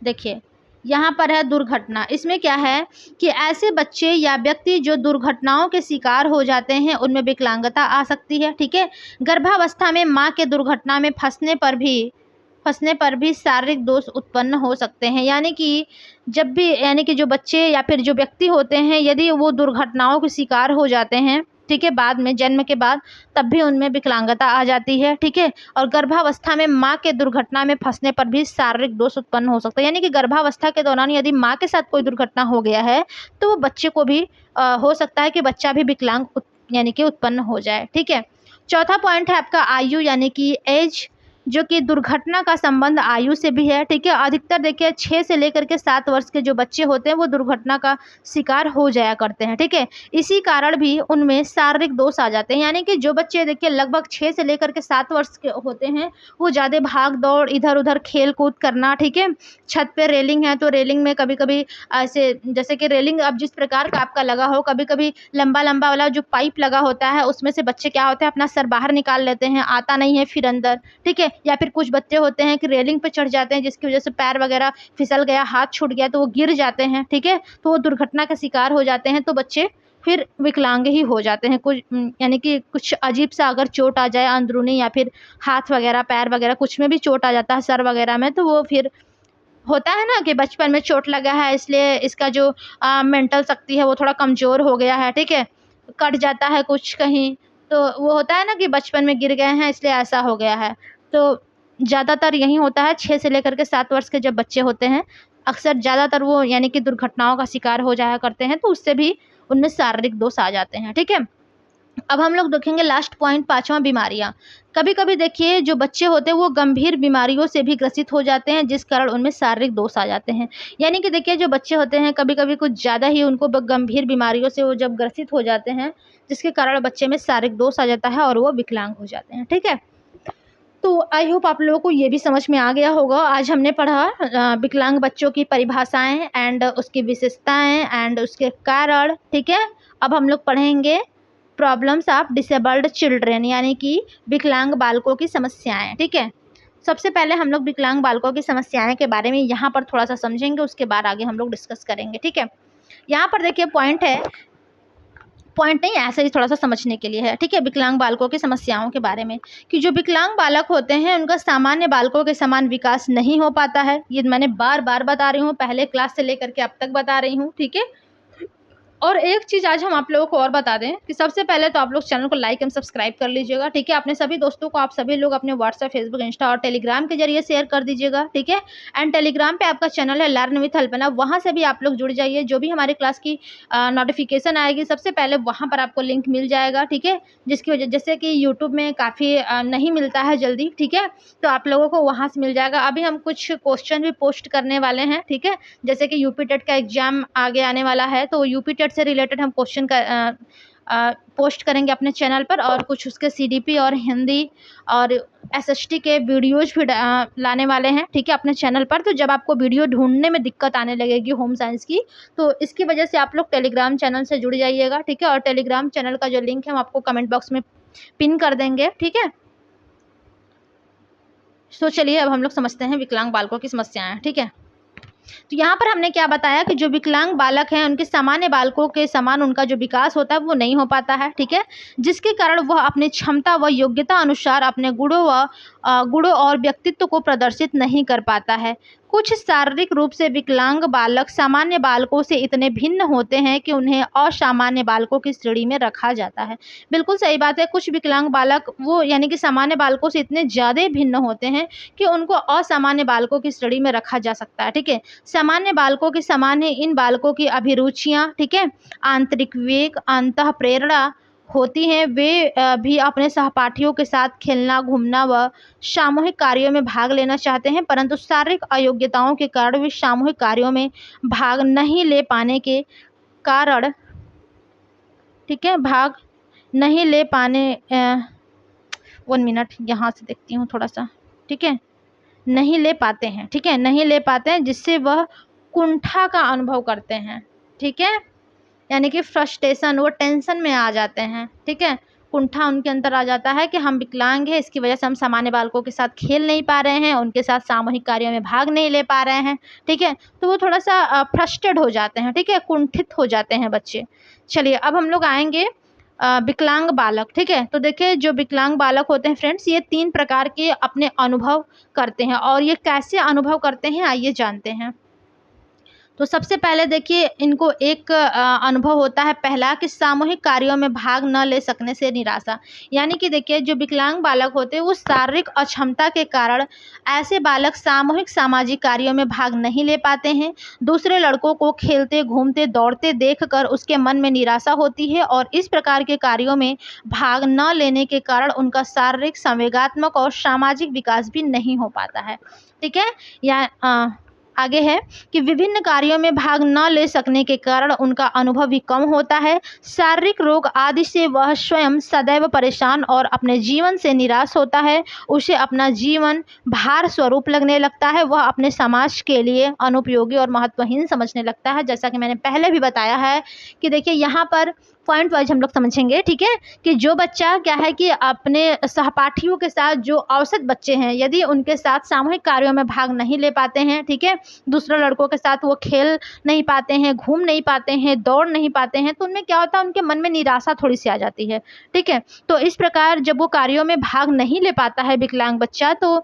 देखिए यहाँ पर है दुर्घटना। इसमें क्या है कि ऐसे बच्चे या व्यक्ति जो दुर्घटनाओं के शिकार हो जाते हैं उनमें विकलांगता आ सकती है, ठीक है। गर्भावस्था में मां के दुर्घटना में फंसने पर भी शारीरिक दोष उत्पन्न हो सकते हैं, यानी कि जब भी यानी कि जो बच्चे या फिर जो व्यक्ति होते हैं यदि वो दुर्घटनाओं के शिकार हो जाते हैं, ठीक है, बाद में जन्म के बाद, तब भी उनमें विकलांगता आ जाती है, ठीक है। और गर्भावस्था में मां के दुर्घटना में फंसने पर भी शारीरिक दोष उत्पन्न हो सकता है, यानी कि गर्भावस्था के दौरान यदि मां के साथ कोई दुर्घटना हो गया है तो वो बच्चे को भी हो सकता है कि बच्चा भी विकलांग यानी कि उत्पन्न हो जाए, ठीक है। चौथा पॉइंट है आपका आयु, यानी कि एज, जो कि दुर्घटना का संबंध आयु से भी है, ठीक है। अधिकतर देखिए 6 से लेकर के 7 वर्ष के जो बच्चे होते हैं वो दुर्घटना का शिकार हो जाया करते हैं, ठीक है। इसी कारण भी उनमें शारीरिक दोष आ जाते हैं, यानी कि जो बच्चे देखिए लगभग 6 से लेकर के 7 वर्ष के होते हैं वो ज़्यादा भाग दौड़, इधर उधर खेल कूद करना, ठीक है। छत पे रेलिंग है तो रेलिंग में कभी कभी ऐसे, जैसे कि रेलिंग अब जिस प्रकार का आपका लगा हो, कभी कभी लंबा लंबा वाला जो पाइप लगा होता है उसमें से बच्चे क्या होते हैं अपना सर बाहर निकाल लेते हैं, आता नहीं है फिर अंदर, ठीक है। या फिर कुछ बच्चे होते हैं कि रेलिंग पे चढ़ जाते हैं जिसकी वजह से पैर वगैरह फिसल गया, हाथ छूट गया तो वो गिर जाते हैं, ठीक है, तो वो दुर्घटना का शिकार हो जाते हैं, तो बच्चे फिर विकलांग ही हो जाते हैं। कुछ यानी कि कुछ अजीब सा अगर चोट आ जाए अंदरूनी या फिर हाथ वगैरह पैर वगैरह कुछ में भी चोट आ जाता है सर वगैरह में, तो वो फिर होता है ना कि बचपन में चोट लगा है इसलिए इसका जो मेंटल शक्ति है वो थोड़ा कमज़ोर हो गया है, ठीक है, कट जाता है कुछ कहीं, तो वो होता है ना कि बचपन में गिर गए हैं इसलिए ऐसा हो गया है। तो ज़्यादातर यही होता है 6 से लेकर के 7 वर्ष के जब बच्चे होते हैं अक्सर ज़्यादातर वो यानी कि दुर्घटनाओं का शिकार हो जाया करते हैं, तो उससे भी उनमें शारीरिक दोष आ जाते हैं, ठीक है। अब हम लोग देखेंगे लास्ट पॉइंट, पांचवा बीमारियां। कभी कभी देखिए जो बच्चे होते हैं वो गंभीर बीमारियों से भी ग्रसित हो जाते हैं जिस कारण उनमें शारीरिक दोष आ जाते हैं, यानी कि देखिए जो बच्चे होते हैं कभी कभी कुछ ज़्यादा ही उनको गंभीर बीमारियों से वो जब ग्रसित हो जाते हैं जिसके कारण बच्चे में शारीरिक दोष आ जाता है और वो विकलांग हो जाते हैं, ठीक है। तो आई होप आप लोगों को ये भी समझ में आ गया होगा। आज हमने पढ़ा विकलांग बच्चों की परिभाषाएं एंड उसकी विशेषताएं एंड उसके कारण, ठीक है। अब हम लोग पढ़ेंगे प्रॉब्लम्स ऑफ डिसेबल्ड चिल्ड्रेन, यानी कि विकलांग बालकों की समस्याएं। ठीक है, सबसे पहले हम लोग विकलांग बालकों की समस्याएं के बारे में यहाँ पर थोड़ा सा समझेंगे, उसके बाद आगे हम लोग डिस्कस करेंगे। ठीक है, यहाँ पर देखिए पॉइंट है, पॉइंट नहीं ऐसे ही थोड़ा सा समझने के लिए है। ठीक है, विकलांग बालकों की समस्याओं के बारे में कि जो विकलांग बालक होते हैं उनका सामान्य बालकों के समान विकास नहीं हो पाता है। ये मैंने बार बार बता रही हूँ, पहले क्लास से लेकर के अब तक बता रही हूँ। ठीक है, और एक चीज़ आज हम आप लोगों को और बता दें कि सबसे पहले तो आप लोग चैनल को लाइक एंड सब्सक्राइब कर लीजिएगा। ठीक है, अपने सभी दोस्तों को आप सभी लोग अपने व्हाट्सएप, फेसबुक, इंस्टा और टेलीग्राम के जरिए शेयर कर दीजिएगा। ठीक है, एंड टेलीग्राम पे आपका चैनल है लर्न विथ अल्पना, वहाँ से भी आप लोग जुड़ जाइए। जो भी हमारे क्लास की नोटिफिकेशन आएगी सबसे पहले वहाँ पर आपको लिंक मिल जाएगा। ठीक है, जिसकी वजह जैसे कि यूट्यूब में काफ़ी नहीं मिलता है जल्दी। ठीक है, तो आप लोगों को वहाँ से मिल जाएगा। अभी हम कुछ क्वेश्चन भी पोस्ट करने वाले हैं। ठीक है, जैसे कि यूपी टेट का एग्जाम आगे आने वाला है, तो यूपी टेट से रिलेटेड हम क्वेश्चन का पोस्ट करेंगे अपने चैनल पर, और कुछ उसके सीडीपी और हिंदी और एसएसटी के वीडियोज भी लाने वाले हैं। ठीक है, अपने चैनल पर। तो जब आपको वीडियो ढूंढने में दिक्कत आने लगेगी होम साइंस की, तो इसकी वजह से आप लोग टेलीग्राम चैनल से जुड़ जाइएगा। ठीक है, और टेलीग्राम चैनल का जो लिंक है हम आपको कमेंट बॉक्स में पिन कर देंगे। ठीक है, तो चलिए अब हम लोग समझते हैं विकलांग बालकों की समस्याएं। ठीक है, तो यहाँ पर हमने क्या बताया कि जो विकलांग बालक हैं उनके सामान्य बालकों के समान उनका जो विकास होता है वो नहीं हो पाता है। ठीक है, जिसके कारण वह अपनी क्षमता व योग्यता अनुसार अपने गुणों और व्यक्तित्व को प्रदर्शित नहीं कर पाता है। कुछ शारीरिक रूप से विकलांग बालक सामान्य बालकों से इतने भिन्न होते हैं कि उन्हें असामान्य बालकों की श्रेणी में रखा जाता है। बिल्कुल सही बात है, कुछ विकलांग बालक वो यानी कि सामान्य बालकों से इतने ज़्यादा भिन्न होते हैं कि उनको असामान्य बालकों की श्रेणी में रखा जा सकता है। ठीक है, सामान्य बालकों के समान ही इन बालकों की अभिरुचियां, ठीक है, आंतरिक वेग, अंतः प्रेरणा होती हैं। वे भी अपने सहपाठियों के साथ खेलना, घूमना व सामूहिक कार्यों में भाग लेना चाहते हैं, परंतु शारीरिक अयोग्यताओं के कारण वे सामूहिक कार्यों में भाग नहीं ले पाने के कारण, ठीक है, भाग नहीं ले पाने 1 मिनट यहाँ से देखती हूँ थोड़ा सा। ठीक है, नहीं ले पाते हैं। ठीक है, नहीं ले पाते हैं, जिससे वह कुंठा का अनुभव करते हैं। ठीक है, यानी कि फ्रस्ट्रेशन, वो टेंशन में आ जाते हैं। ठीक है, कुंठा उनके अंदर आ जाता है कि हम विकलांग हैं, इसकी वजह से हम सामान्य बालकों के साथ खेल नहीं पा रहे हैं, उनके साथ सामूहिक कार्यों में भाग नहीं ले पा रहे हैं। ठीक है, तो वो थोड़ा सा फ्रस्ट्रेट हो जाते हैं। ठीक है, कुंठित हो जाते हैं बच्चे। चलिए अब हम लोग आएंगे विकलांग बालक। ठीक है, तो देखिए जो विकलांग बालक होते हैं फ्रेंड्स, ये 3 प्रकार के अपने अनुभव करते हैं, और ये कैसे अनुभव करते हैं आइए जानते हैं। तो सबसे पहले देखिए इनको एक अनुभव होता है पहला कि सामूहिक कार्यों में भाग न ले सकने से निराशा। यानी कि देखिए जो विकलांग बालक होते हैं वो शारीरिक अक्षमता के कारण ऐसे बालक सामूहिक सामाजिक कार्यों में भाग नहीं ले पाते हैं। दूसरे लड़कों को खेलते, घूमते, दौड़ते देखकर उसके मन में निराशा होती है, और इस प्रकार के कार्यों में भाग न लेने के कारण उनका शारीरिक, संवेगात्मक और सामाजिक विकास भी नहीं हो पाता है। ठीक है, या आगे है कि विभिन्न कार्यों में भाग न ले सकने के कारण उनका अनुभव भी कम होता है। शारीरिक रोग आदि से वह स्वयं सदैव परेशान और अपने जीवन से निराश होता है। उसे अपना जीवन भार स्वरूप लगने लगता है। वह अपने समाज के लिए अनुपयोगी और महत्वहीन समझने लगता है। जैसा कि मैंने पहले भी बताया है कि देखिए यहाँ पर पॉइंट वाइज हम लोग समझेंगे। ठीक है, कि जो बच्चा क्या है कि अपने सहपाठियों के साथ, जो औसत बच्चे हैं, यदि उनके साथ सामूहिक कार्यों में भाग नहीं ले पाते हैं, ठीक है, दूसरे लड़कों के साथ वो खेल नहीं पाते हैं, घूम नहीं पाते हैं, दौड़ नहीं पाते हैं, तो उनमें क्या होता है, उनके मन में निराशा थोड़ी सी आ जाती है। ठीक है, तो इस प्रकार जब वो कार्यों में भाग नहीं ले पाता है विकलांग बच्चा, तो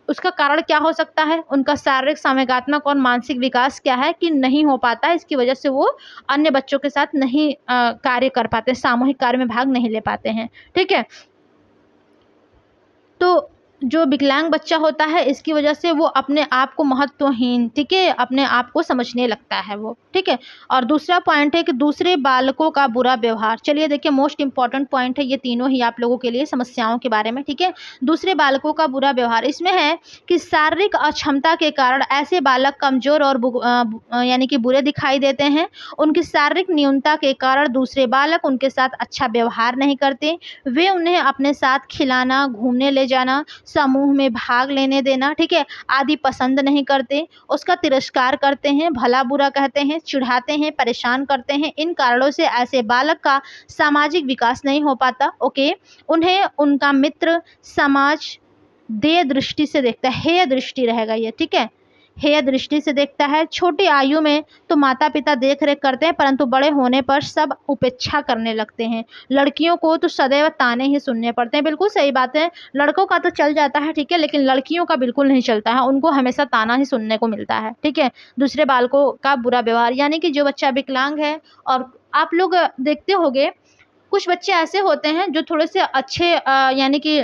उसका कारण क्या हो सकता है, उनका शारीरिक, संवेगात्मक और मानसिक विकास क्या है कि नहीं हो पाता है। इसकी वजह से वो अन्य बच्चों के साथ नहीं कार्य कर पाते, सामूहिक कार्य में भाग नहीं ले पाते हैं। ठीक है, तो जो विकलांग बच्चा होता है इसकी वजह से वो अपने आप को महत्वहीन, ठीक है, अपने आप को समझने लगता है वो। ठीक है, और दूसरा पॉइंट है कि दूसरे बालकों का बुरा व्यवहार। चलिए देखिए मोस्ट इंपॉर्टेंट पॉइंट है ये तीनों ही आप लोगों के लिए समस्याओं के बारे में। ठीक है, दूसरे बालकों का बुरा व्यवहार, इसमें है कि शारीरिक अक्षमता के कारण ऐसे बालक कमजोर और यानी कि बुरे दिखाई देते हैं। उनकी शारीरिक न्यूनता के कारण दूसरे बालक उनके साथ अच्छा व्यवहार नहीं करते। वे उन्हें अपने साथ खिलाना, घूमने ले जाना, समूह में भाग लेने देना, ठीक है, आदि पसंद नहीं करते, उसका तिरस्कार करते हैं, भला बुरा कहते हैं, चिढ़ाते हैं, परेशान करते हैं। इन कारणों से ऐसे बालक का सामाजिक विकास नहीं हो पाता। ओके, उन्हें उनका मित्र समाज देय दृष्टि से देखता है, हेय दृष्टि रहेगा ये, ठीक है, हेय दृष्टि से देखता है। छोटी आयु में तो माता पिता देख रेख करते हैं, परंतु बड़े होने पर सब उपेक्षा करने लगते हैं। लड़कियों को तो सदैव ताने ही सुनने पड़ते हैं। बिल्कुल सही बात है, लड़कों का तो चल जाता है, ठीक है, लेकिन लड़कियों का बिल्कुल नहीं चलता है, उनको हमेशा ताना ही सुनने को मिलता है, ठीक है, दूसरे बालकों का बुरा व्यवहार। यानी कि जो बच्चा विकलांग है, और आप लोग देखते होंगे कुछ बच्चे ऐसे होते हैं जो थोड़े से अच्छे यानी कि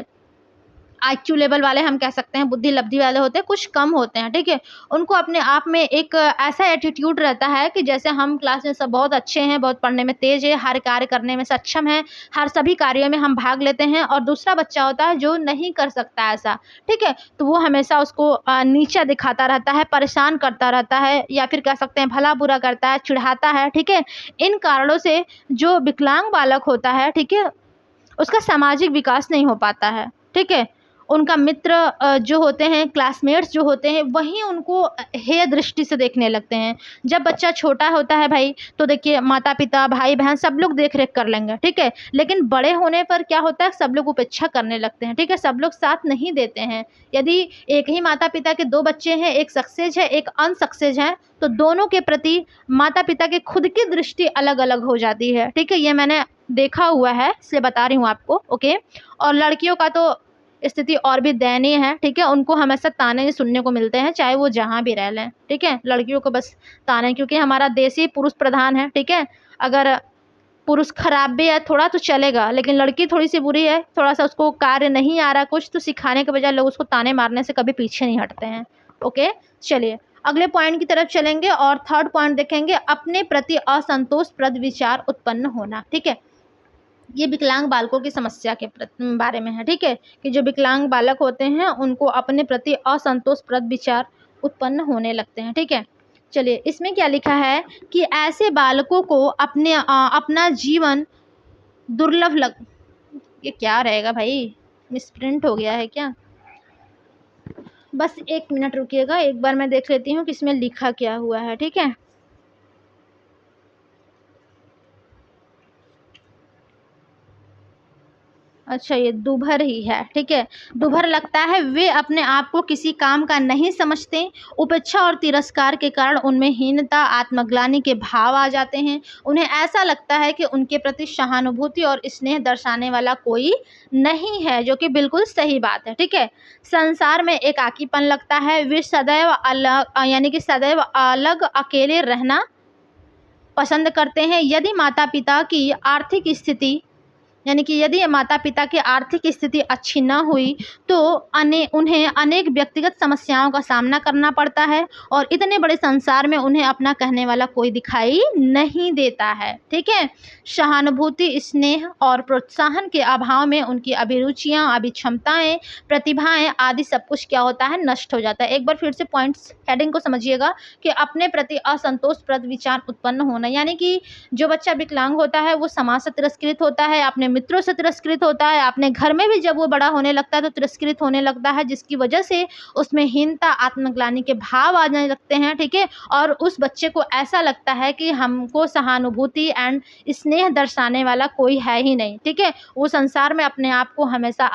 आईक्यू लेवल वाले हम कह सकते हैं, बुद्धि लब्धि वाले होते हैं, कुछ कम होते हैं, ठीक है, उनको अपने आप में एक ऐसा एटीट्यूड रहता है कि जैसे हम क्लास में सब बहुत अच्छे हैं, बहुत पढ़ने में तेज है, हर कार्य करने में सक्षम है, हर सभी कार्यों में हम भाग लेते हैं, और दूसरा बच्चा होता है जो नहीं कर सकता ऐसा, ठीक है, तो वो हमेशा उसको नीचा दिखाता रहता है, परेशान करता रहता है, या फिर कह सकते हैं भला बुरा करता है, चिढ़ाता है, ठीक है। इन कारणों से जो विकलांग बालक होता है, ठीक है, उसका सामाजिक विकास नहीं हो पाता है, ठीक है। उनका मित्र जो होते हैं, क्लासमेट्स जो होते हैं, वही उनको हेय दृष्टि से देखने लगते हैं। जब बच्चा छोटा होता है भाई, तो देखिए माता पिता भाई बहन सब लोग देख रेख कर लेंगे, ठीक है, लेकिन बड़े होने पर क्या होता है, सब लोग उपेक्षा करने लगते हैं, ठीक है, सब लोग साथ नहीं देते हैं। यदि एक ही माता पिता के दो बच्चे हैं, एक सक्सेस है एक अनसक्सेस है, तो दोनों के प्रति माता पिता की खुद की दृष्टि अलग अलग हो जाती है, ठीक है, ये मैंने देखा हुआ है, इसलिए बता रही हूँ आपको। ओके, और लड़कियों का तो स्थिति और भी दयनीय है, ठीक है, उनको हमेशा ताने ही सुनने को मिलते हैं, चाहे वो जहाँ भी रह लें, ठीक है, लड़कियों को बस ताने, क्योंकि हमारा देश ही पुरुष प्रधान है, ठीक है। अगर पुरुष खराब भी है थोड़ा तो चलेगा, लेकिन लड़की थोड़ी सी बुरी है, थोड़ा सा उसको कार्य नहीं आ रहा कुछ, तो सिखाने के बजाय लोग उसको ताने मारने से कभी पीछे नहीं हटते हैं। ओके, चलिए अगले पॉइंट की तरफ चलेंगे, और थर्ड पॉइंट देखेंगे, अपने प्रति असंतोषप्रद विचार उत्पन्न होना, ठीक है। ये विकलांग बालकों की समस्या के बारे में है, ठीक है, कि जो विकलांग बालक होते हैं उनको अपने प्रति असंतोषप्रद विचार उत्पन्न होने लगते हैं, ठीक है। चलिए इसमें क्या लिखा है कि ऐसे बालकों को अपना जीवन दुर्लभ ये क्या रहेगा भाई, मिसप्रिंट हो गया है क्या, बस एक मिनट रुकिएगा, एक बार मैं देख लेती हूँ कि इसमें लिखा क्या हुआ है, ठीक है। अच्छा, ये दुभर ही है, ठीक है, दुभर लगता है, वे अपने आप को किसी काम का नहीं समझते, उपेक्षा और तिरस्कार के कारण उनमें हीनता आत्मग्लानि के भाव आ जाते हैं, उन्हें ऐसा लगता है कि उनके प्रति सहानुभूति और स्नेह दर्शाने वाला कोई नहीं है, जो कि बिल्कुल सही बात है, ठीक है। संसार में एकाकीपन लगता है, वे सदैव अलग यानी कि सदैव अलग अकेले रहना पसंद करते हैं। यदि माता पिता की आर्थिक स्थिति यानी कि यदि माता पिता की आर्थिक स्थिति अच्छी न हुई, तो उन्हें अनेक व्यक्तिगत समस्याओं का सामना करना पड़ता है, और इतने बड़े संसार में उन्हें अपना कहने वाला कोई दिखाई नहीं देता है, ठीक है। सहानुभूति स्नेह और प्रोत्साहन के अभाव में उनकी अभिरुचियां अभिक्षमताएं प्रतिभाएं आदि सब कुछ क्या होता है, नष्ट हो जाता है। एक बार फिर से पॉइंट्स हेडिंग को समझिएगा कि अपने प्रति असंतोषप्रद विचार उत्पन्न होना, यानी कि जो बच्चा विकलांग होता है वो समाज से तिरस्कृत होता है, अपने मित्रों से तिरस्कृत होता है, अपने घर में भी जब वो बड़ा होने लगता है तो तिरस्कृत होने लगता है, जिसकी वजह से उसमें हीनता आत्मग्लानि के भाव आने लगते हैं, ठीक है। और उस बच्चे को ऐसा लगता है कि हमको सहानुभूति एंड स्नेह दर्शाने वाला कोई है ही नहीं, ठीक है। वो संसार में अपने आप को हमेशा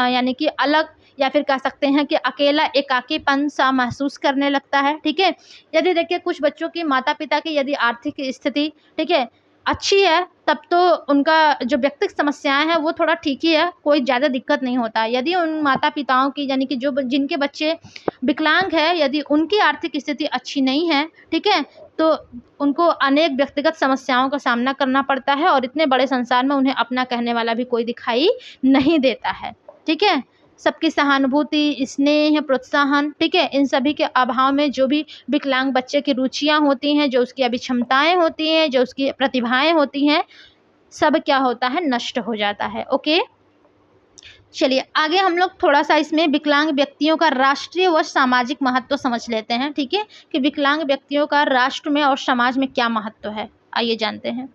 यानी कि अलग, या फिर कह सकते हैं कि अकेला एकाकीपन सा महसूस करने लगता है, ठीक है। यदि देखिए कुछ बच्चों की माता पिता की यदि आर्थिक स्थिति, ठीक है, अच्छी है, तब तो उनका जो व्यक्तिगत समस्याएं हैं वो थोड़ा ठीक ही है, कोई ज़्यादा दिक्कत नहीं होता। यदि उन माता पिताओं की यानी कि जो जिनके बच्चे विकलांग है, यदि उनकी आर्थिक स्थिति अच्छी नहीं है, ठीक है, तो उनको अनेक व्यक्तिगत समस्याओं का सामना करना पड़ता है, और इतने बड़े संसार में उन्हें अपना कहने वाला भी कोई दिखाई नहीं देता है, ठीक है। सबकी सहानुभूति स्नेह प्रोत्साहन, ठीक है, इन सभी के अभाव में जो भी विकलांग बच्चे की रुचियां होती हैं, जो उसकी अभिक्षमताएं होती हैं, जो उसकी प्रतिभाएं होती हैं, सब क्या होता है, नष्ट हो जाता है। ओके, चलिए आगे हम लोग थोड़ा सा इसमें विकलांग व्यक्तियों का राष्ट्रीय व सामाजिक महत्व समझ लेते हैं, ठीक है, कि विकलांग व्यक्तियों का राष्ट्र में और समाज में क्या महत्व है, आइए जानते हैं।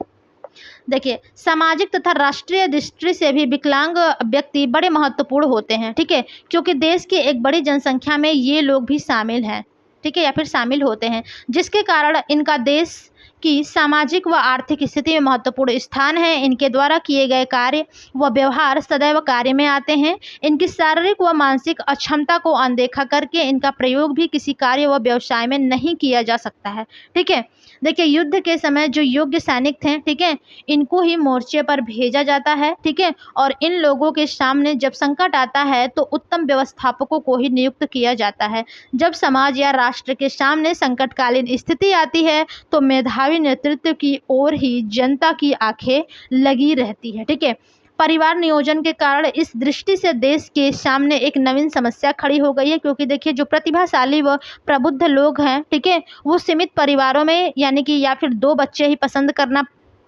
देखिए, सामाजिक तथा राष्ट्रीय दृष्टि से भी विकलांग व्यक्ति बड़े महत्वपूर्ण होते हैं, ठीक है? क्योंकि देश की एक बड़ी जनसंख्या में ये लोग भी शामिल हैं, ठीक है? या फिर शामिल होते हैं, जिसके कारण इनका देश की सामाजिक व आर्थिक स्थिति में महत्वपूर्ण स्थान है। इनके द्वारा किए गए कार्य व व्यवहार सदैव कार्य में आते हैं। इनकी शारीरिक व मानसिक अक्षमता को अनदेखा करके इनका प्रयोग भी किसी कार्य व व्यवसाय में नहीं किया जा सकता है, ठीक है? देखिए, युद्ध के समय जो योग्य सैनिक थे, ठीक है, इनको ही मोर्चे पर भेजा जाता है, ठीक है? और इन लोगों के सामने जब संकट आता है तो उत्तम व्यवस्थापकों को ही नियुक्त किया जाता है। जब समाज या राष्ट्र के सामने संकटकालीन स्थिति आती है तो मेधावी नेतृत्व की ओर ही जनता की आंखें लगी रहती है, ठीक है? परिवार नियोजन के कारण इस दृष्टि से देश के सामने एक नवीन समस्या खड़ी हो गई है, क्योंकि देखिए, जो प्रतिभाशाली व प्रबुद्ध लोग हैं, ठीक है, वो सीमित परिवारों में यानी कि या फिर 2 बच्चे ही पसंद करना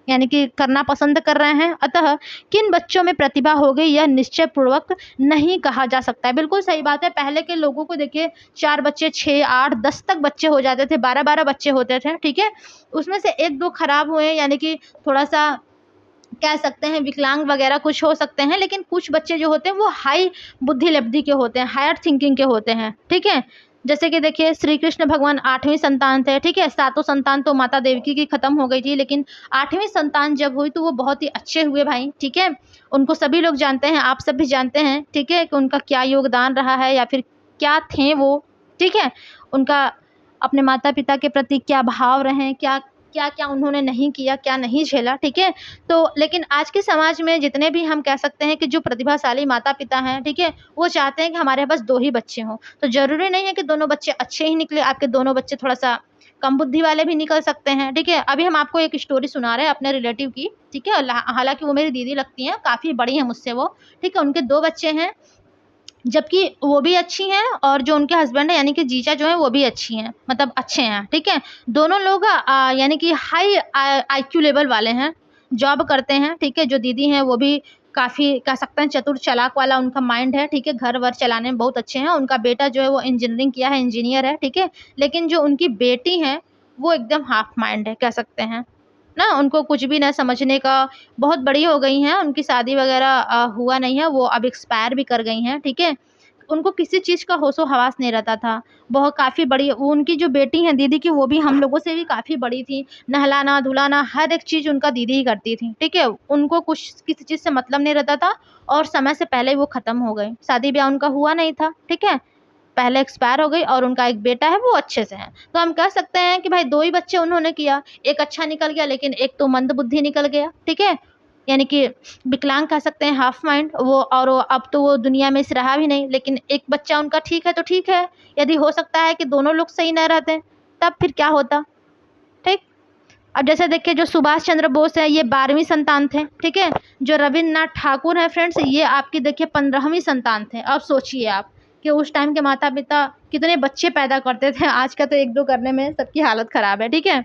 यानी कि करना पसंद कर रहे हैं। अतः किन बच्चों में प्रतिभा हो गई यह निश्चय पूर्वक नहीं कहा जा सकता है। बिल्कुल सही बात है। पहले के लोगों को देखिए, 4 बच्चे, 6, 8, 10 तक बच्चे हो जाते थे, 12-12 बच्चे होते थे, ठीक है? उसमें से 1-2 खराब हुए, यानी कि थोड़ा-सा कह सकते हैं विकलांग वगैरह कुछ हो सकते हैं, लेकिन कुछ बच्चे जो होते हैं वो हाई बुद्धि लब्धि के होते हैं, हायर थिंकिंग के होते हैं, ठीक है? जैसे कि देखिए, श्री कृष्ण भगवान 8वीं संतान थे, ठीक है? 7 संतान तो माता देवकी की खत्म हो गई थी, लेकिन 8वीं संतान जब हुई तो वो बहुत ही अच्छे हुए भाई, ठीक है? उनको सभी लोग जानते हैं, आप सब भी जानते हैं, ठीक है, कि उनका क्या योगदान रहा है या फिर क्या थे वो, ठीक है? उनका अपने माता पिता के प्रति क्या भाव रहे, क्या क्या क्या उन्होंने नहीं किया, क्या नहीं झेला, ठीक है? तो लेकिन आज के समाज में जितने भी हम कह सकते हैं कि जो प्रतिभाशाली माता-पिता हैं, ठीक है? वो चाहते हैं कि हमारे पास 2 ही बच्चे हों। तो ज़रूरी नहीं है कि दोनों बच्चे अच्छे ही निकले, आपके दोनों बच्चे थोड़ा-सा कम बुद्धि वाले भी निकल सकते हैं, ठीक है? अभी हम आपको एक स्टोरी सुना रहे हैं अपने रिलेटिव की, ठीक है? हालाँकि वो मेरी दीदी लगती हैं, काफ़ी बड़ी हैं मुझसे वो, ठीक है? उनके 2 बच्चे हैं, जबकि वो भी अच्छी हैं और जो उनके हस्बैंड हैं यानी कि जीजा जो हैं वो भी अच्छी हैं, मतलब अच्छे हैं, ठीक है? दोनों लोग यानी कि हाई आईक्यू लेवल वाले हैं, जॉब करते हैं, ठीक है? जो दीदी हैं वो भी काफ़ी कह सकते हैं चतुर चालाक वाला उनका माइंड है, ठीक है? घर-वर चलाने में बहुत अच्छे हैं। उनका बेटा जो है वो इंजीनियरिंग किया है, इंजीनियर है, ठीक है? लेकिन जो उनकी बेटी हैं, वो एकदम हाफ माइंड है, कह सकते हैं। ना उनको कुछ भी ना समझने का, बहुत बड़ी हो गई हैं, उनकी शादी वगैरह हुआ नहीं है, वो अब एक्सपायर भी कर गई हैं, ठीक है? उनको किसी चीज़ का होशो-हवास नहीं रहता था। बहुत काफ़ी बड़ी वो उनकी जो बेटी हैं दीदी की, वो भी हम लोगों से भी काफ़ी बड़ी थी। नहलाना-धुलाना हर एक चीज़ उनका दीदी ही करती थी, ठीक है? उनको कुछ किसी चीज़ से मतलब नहीं रहता था और समय से पहले ही वो ख़त्म हो गए। शादी-ब्याह उनका हुआ नहीं था, ठीक है? पहले एक्सपायर हो गई और उनका एक बेटा है वो अच्छे से है। तो हम कह सकते हैं कि भाई 2 ही बच्चे उन्होंने किया, एक अच्छा निकल गया लेकिन एक तो मंदबुद्धि निकल गया, ठीक है? यानी कि विकलांग कह सकते हैं, हाफ माइंड वो, और वो अब तो वो दुनिया में से रहा भी नहीं, लेकिन एक बच्चा उनका ठीक है तो ठीक है। यदि हो सकता है कि दोनों लोग सही ना रहते, तब फिर क्या होता, ठीक? अब जैसे देखिए, जो सुभाष चंद्र बोस हैं ये 12वीं संतान थे, ठीक है? जो रविन्द्रनाथ ठाकुर हैं फ्रेंड्स, ये आपकी देखिए 15वीं संतान थे। अब सोचिए आप कि उस टाइम के माता-पिता कितने बच्चे पैदा करते थे, आज का तो 1-2 करने में सबकी हालत ख़राब है, ठीक है?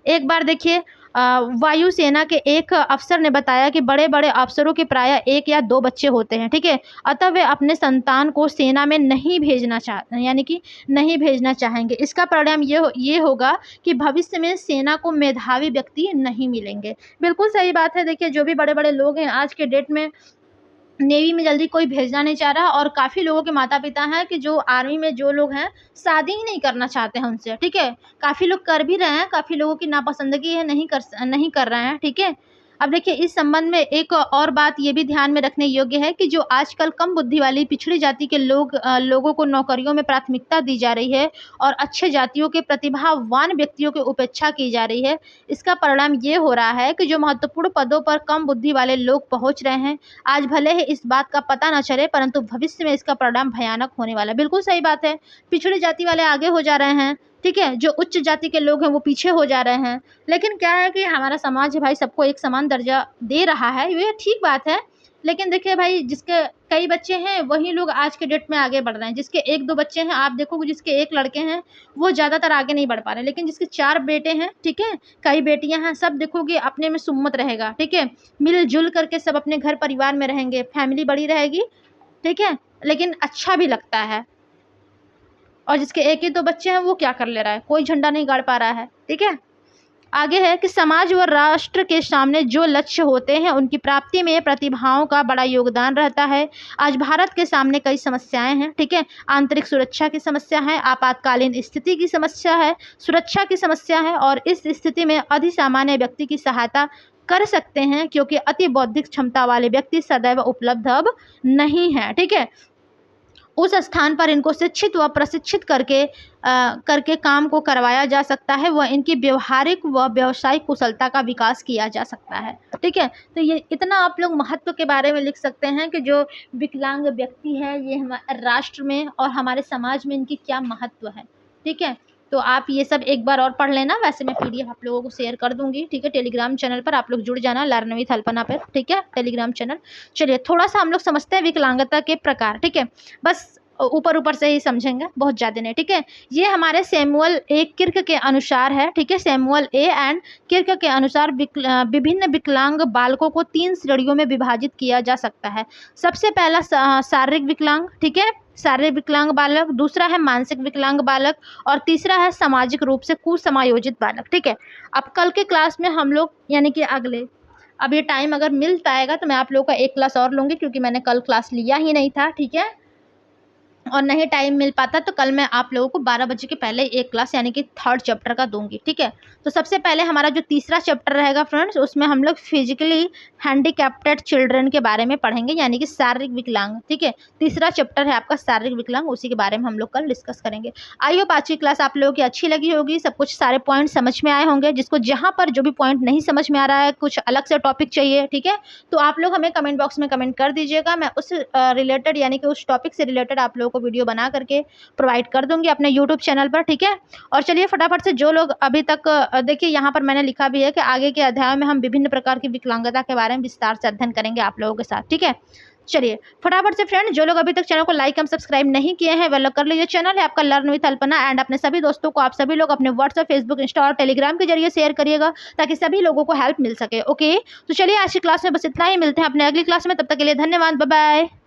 एक बार देखिए, वायुसेना के एक अफ़सर ने बताया कि बड़े-बड़े अफ़सरों के प्रायः 1 या 2 बच्चे होते हैं, ठीक है? अतः वे अपने संतान को सेना में नहीं भेजना यानी कि नहीं भेजना चाहेंगे। इसका परिणाम ये होगा कि भविष्य में सेना को मेधावी व्यक्ति नहीं मिलेंगे। बिल्कुल सही बात है। देखिए, जो भी बड़े-बड़े लोग हैं आज के डेट में, नेवी में जल्दी कोई भेजना नहीं चाह रहा और काफ़ी लोगों के माता-पिता हैं कि जो आर्मी में जो लोग हैं, शादी ही नहीं करना चाहते हैं उनसे, ठीक है? काफ़ी लोग कर भी रहे हैं, काफ़ी लोगों की नापसंदगी है, नहीं कर रहे हैं, ठीक है? अब देखिए, इस संबंध में एक और बात ये भी ध्यान में रखने योग्य है कि जो आजकल कम बुद्धि वाली पिछड़ी जाति के लोगों को नौकरियों में प्राथमिकता दी जा रही है और अच्छे जातियों के प्रतिभावान व्यक्तियों की उपेक्षा की जा रही है। इसका परिणाम ये हो रहा है कि जो महत्वपूर्ण पदों पर कम बुद्धि वाले लोग पहुँच रहे हैं, आज भले ही इस बात का पता न चले, परंतु भविष्य में इसका परिणाम भयानक होने वाला है। बिल्कुल सही बात है। पिछड़ी जाति वाले आगे हो जा रहे हैं, ठीक है? जो उच्च जाति के लोग हैं वो पीछे हो जा रहे हैं। लेकिन क्या है कि हमारा समाज है भाई, सबको एक समान दर्जा दे रहा है, ये ठीक बात है। लेकिन देखिए भाई, जिसके कई बच्चे हैं वही लोग आज के डेट में आगे बढ़ रहे हैं। जिसके 1-2 बच्चे हैं, आप देखोगे जिसके 1 लड़के हैं, वो ज़्यादातर आगे नहीं बढ़ पा रहे हैं। लेकिन जिसके 4 बेटे हैं, ठीक है? कई बेटियाँ हैं, सब देखोगे अपने में सुम्मत रहेगा, ठीक है? मिल-जुल करके सब अपने घर परिवार में रहेंगे, फैमिली बड़ी रहेगी, ठीक है? लेकिन अच्छा भी लगता है। और जिसके 1 ही 2 बच्चे हैं वो क्या कर ले रहा है? कोई झंडा नहीं गाड़ पा रहा है, ठीक है? आगे है कि समाज व राष्ट्र के सामने जो लक्ष्य होते हैं उनकी प्राप्ति में प्रतिभाओं का बड़ा योगदान रहता है। आज भारत के सामने कई समस्याएं हैं, ठीक है। आंतरिक सुरक्षा की समस्या है, आपातकालीन स्थिति की समस्या है, सुरक्षा की समस्या है, और इस स्थिति में अधिसामान्य व्यक्ति की सहायता कर सकते हैं क्योंकि अति बौद्धिक क्षमता वाले व्यक्ति सदैव उपलब्ध अब नहीं है, ठीक है। उस स्थान पर इनको शिक्षित व प्रशिक्षित करके काम को करवाया जा सकता है व इनकी व्यवहारिक व व्यावसायिक कुशलता का विकास किया जा सकता है, ठीक है। तो ये इतना आप लोग महत्व के बारे में लिख सकते हैं कि जो विकलांग व्यक्ति है ये हमारे राष्ट्र में और हमारे समाज में इनकी क्या महत्व है, ठीक है। तो आप ये सब एक बार और पढ़ लेना। वैसे मैं पीडीएफ आप लोगों को शेयर कर दूंगी, ठीक है। टेलीग्राम चैनल पर आप लोग जुड़ जाना, लर्न विथ अल्पना पर, ठीक है, टेलीग्राम चैनल। चलिए थोड़ा सा हम लोग समझते हैं विकलांगता के प्रकार, ठीक है। बस ऊपर ऊपर से ही समझेंगे, बहुत ज़्यादा नहीं, ठीक है। ये हमारे सैमुअल ए किर्क के अनुसार है, ठीक है। सैमुअल ए एंड किर्क के अनुसार विभिन्न विकलांग बालकों को 3 श्रेणियों में विभाजित किया जा सकता है। सबसे पहला शारीरिक विकलांग, ठीक है, शारीरिक विकलांग बालक, दूसरा है मानसिक विकलांग बालक, और तीसरा है सामाजिक रूप से कुसमायोजित बालक, ठीक है। अब कल के क्लास में हम लोग यानी कि अब ये टाइम अगर मिल पाएगा तो मैं आप लोगों का एक क्लास और लूँगी, क्योंकि मैंने कल क्लास लिया ही नहीं था, ठीक है। और नहीं टाइम मिल पाता तो कल मैं आप लोगों को 12 बजे के पहले एक क्लास यानी कि 3rd चैप्टर का दूंगी, ठीक है। तो सबसे पहले हमारा जो तीसरा चैप्टर रहेगा फ्रेंड्स, उसमें हम लोग फिजिकली हैंडीकैप्टेड चिल्ड्रन के बारे में पढ़ेंगे, यानी कि शारीरिक विकलांग, ठीक है। तीसरा चैप्टर है आपका शारीरिक विकलांग, उसी के बारे में हम लोग कल डिस्कस करेंगे। आई होप आज की क्लास आप लोगों की अच्छी लगी होगी, सब कुछ सारे पॉइंट समझ में आए होंगे। जिसको जहाँ पर जो भी पॉइंट नहीं समझ में आ रहा है, कुछ अलग से टॉपिक चाहिए, ठीक है, तो आप लोग हमें कमेंट बॉक्स में कमेंट कर दीजिएगा। मैं उस रिलेटेड यानी कि उस टॉपिक से रिलेटेड आप लोगों को वीडियो बना करके प्रोवाइड कर दूंगी अपने यूट्यूब चैनल पर, ठीक है। और चलिए फटाफट से जो लोग अभी तक देखिए यहाँ पर मैंने लिखा भी है कि आगे के अध्याय में हम विभिन्न प्रकार की विकलांगता के बारे में विस्तार से अध्ययन करेंगे आप लोगों के साथ, ठीक है। चलिए फटाफट से फ्रेंड, जो लोग अभी तक चैनल को लाइक एंड सब्सक्राइब नहीं किए हैं वे लोग कर लीजिए। चैनल है आपका लर्न विथ अल्पना, एंड अपने सभी दोस्तों को आप सभी लोग अपने व्हाट्सएप, फेसबुक, इंस्टा और टेलीग्राम के जरिए शेयर करिएगा ताकि सभी लोगों को हेल्प मिल सके, ओके। तो चलिए आज की क्लास में बस इतना ही, मिलते हैं अपने अगली क्लास में, तब तक के लिए धन्यवाद, बाय बाय।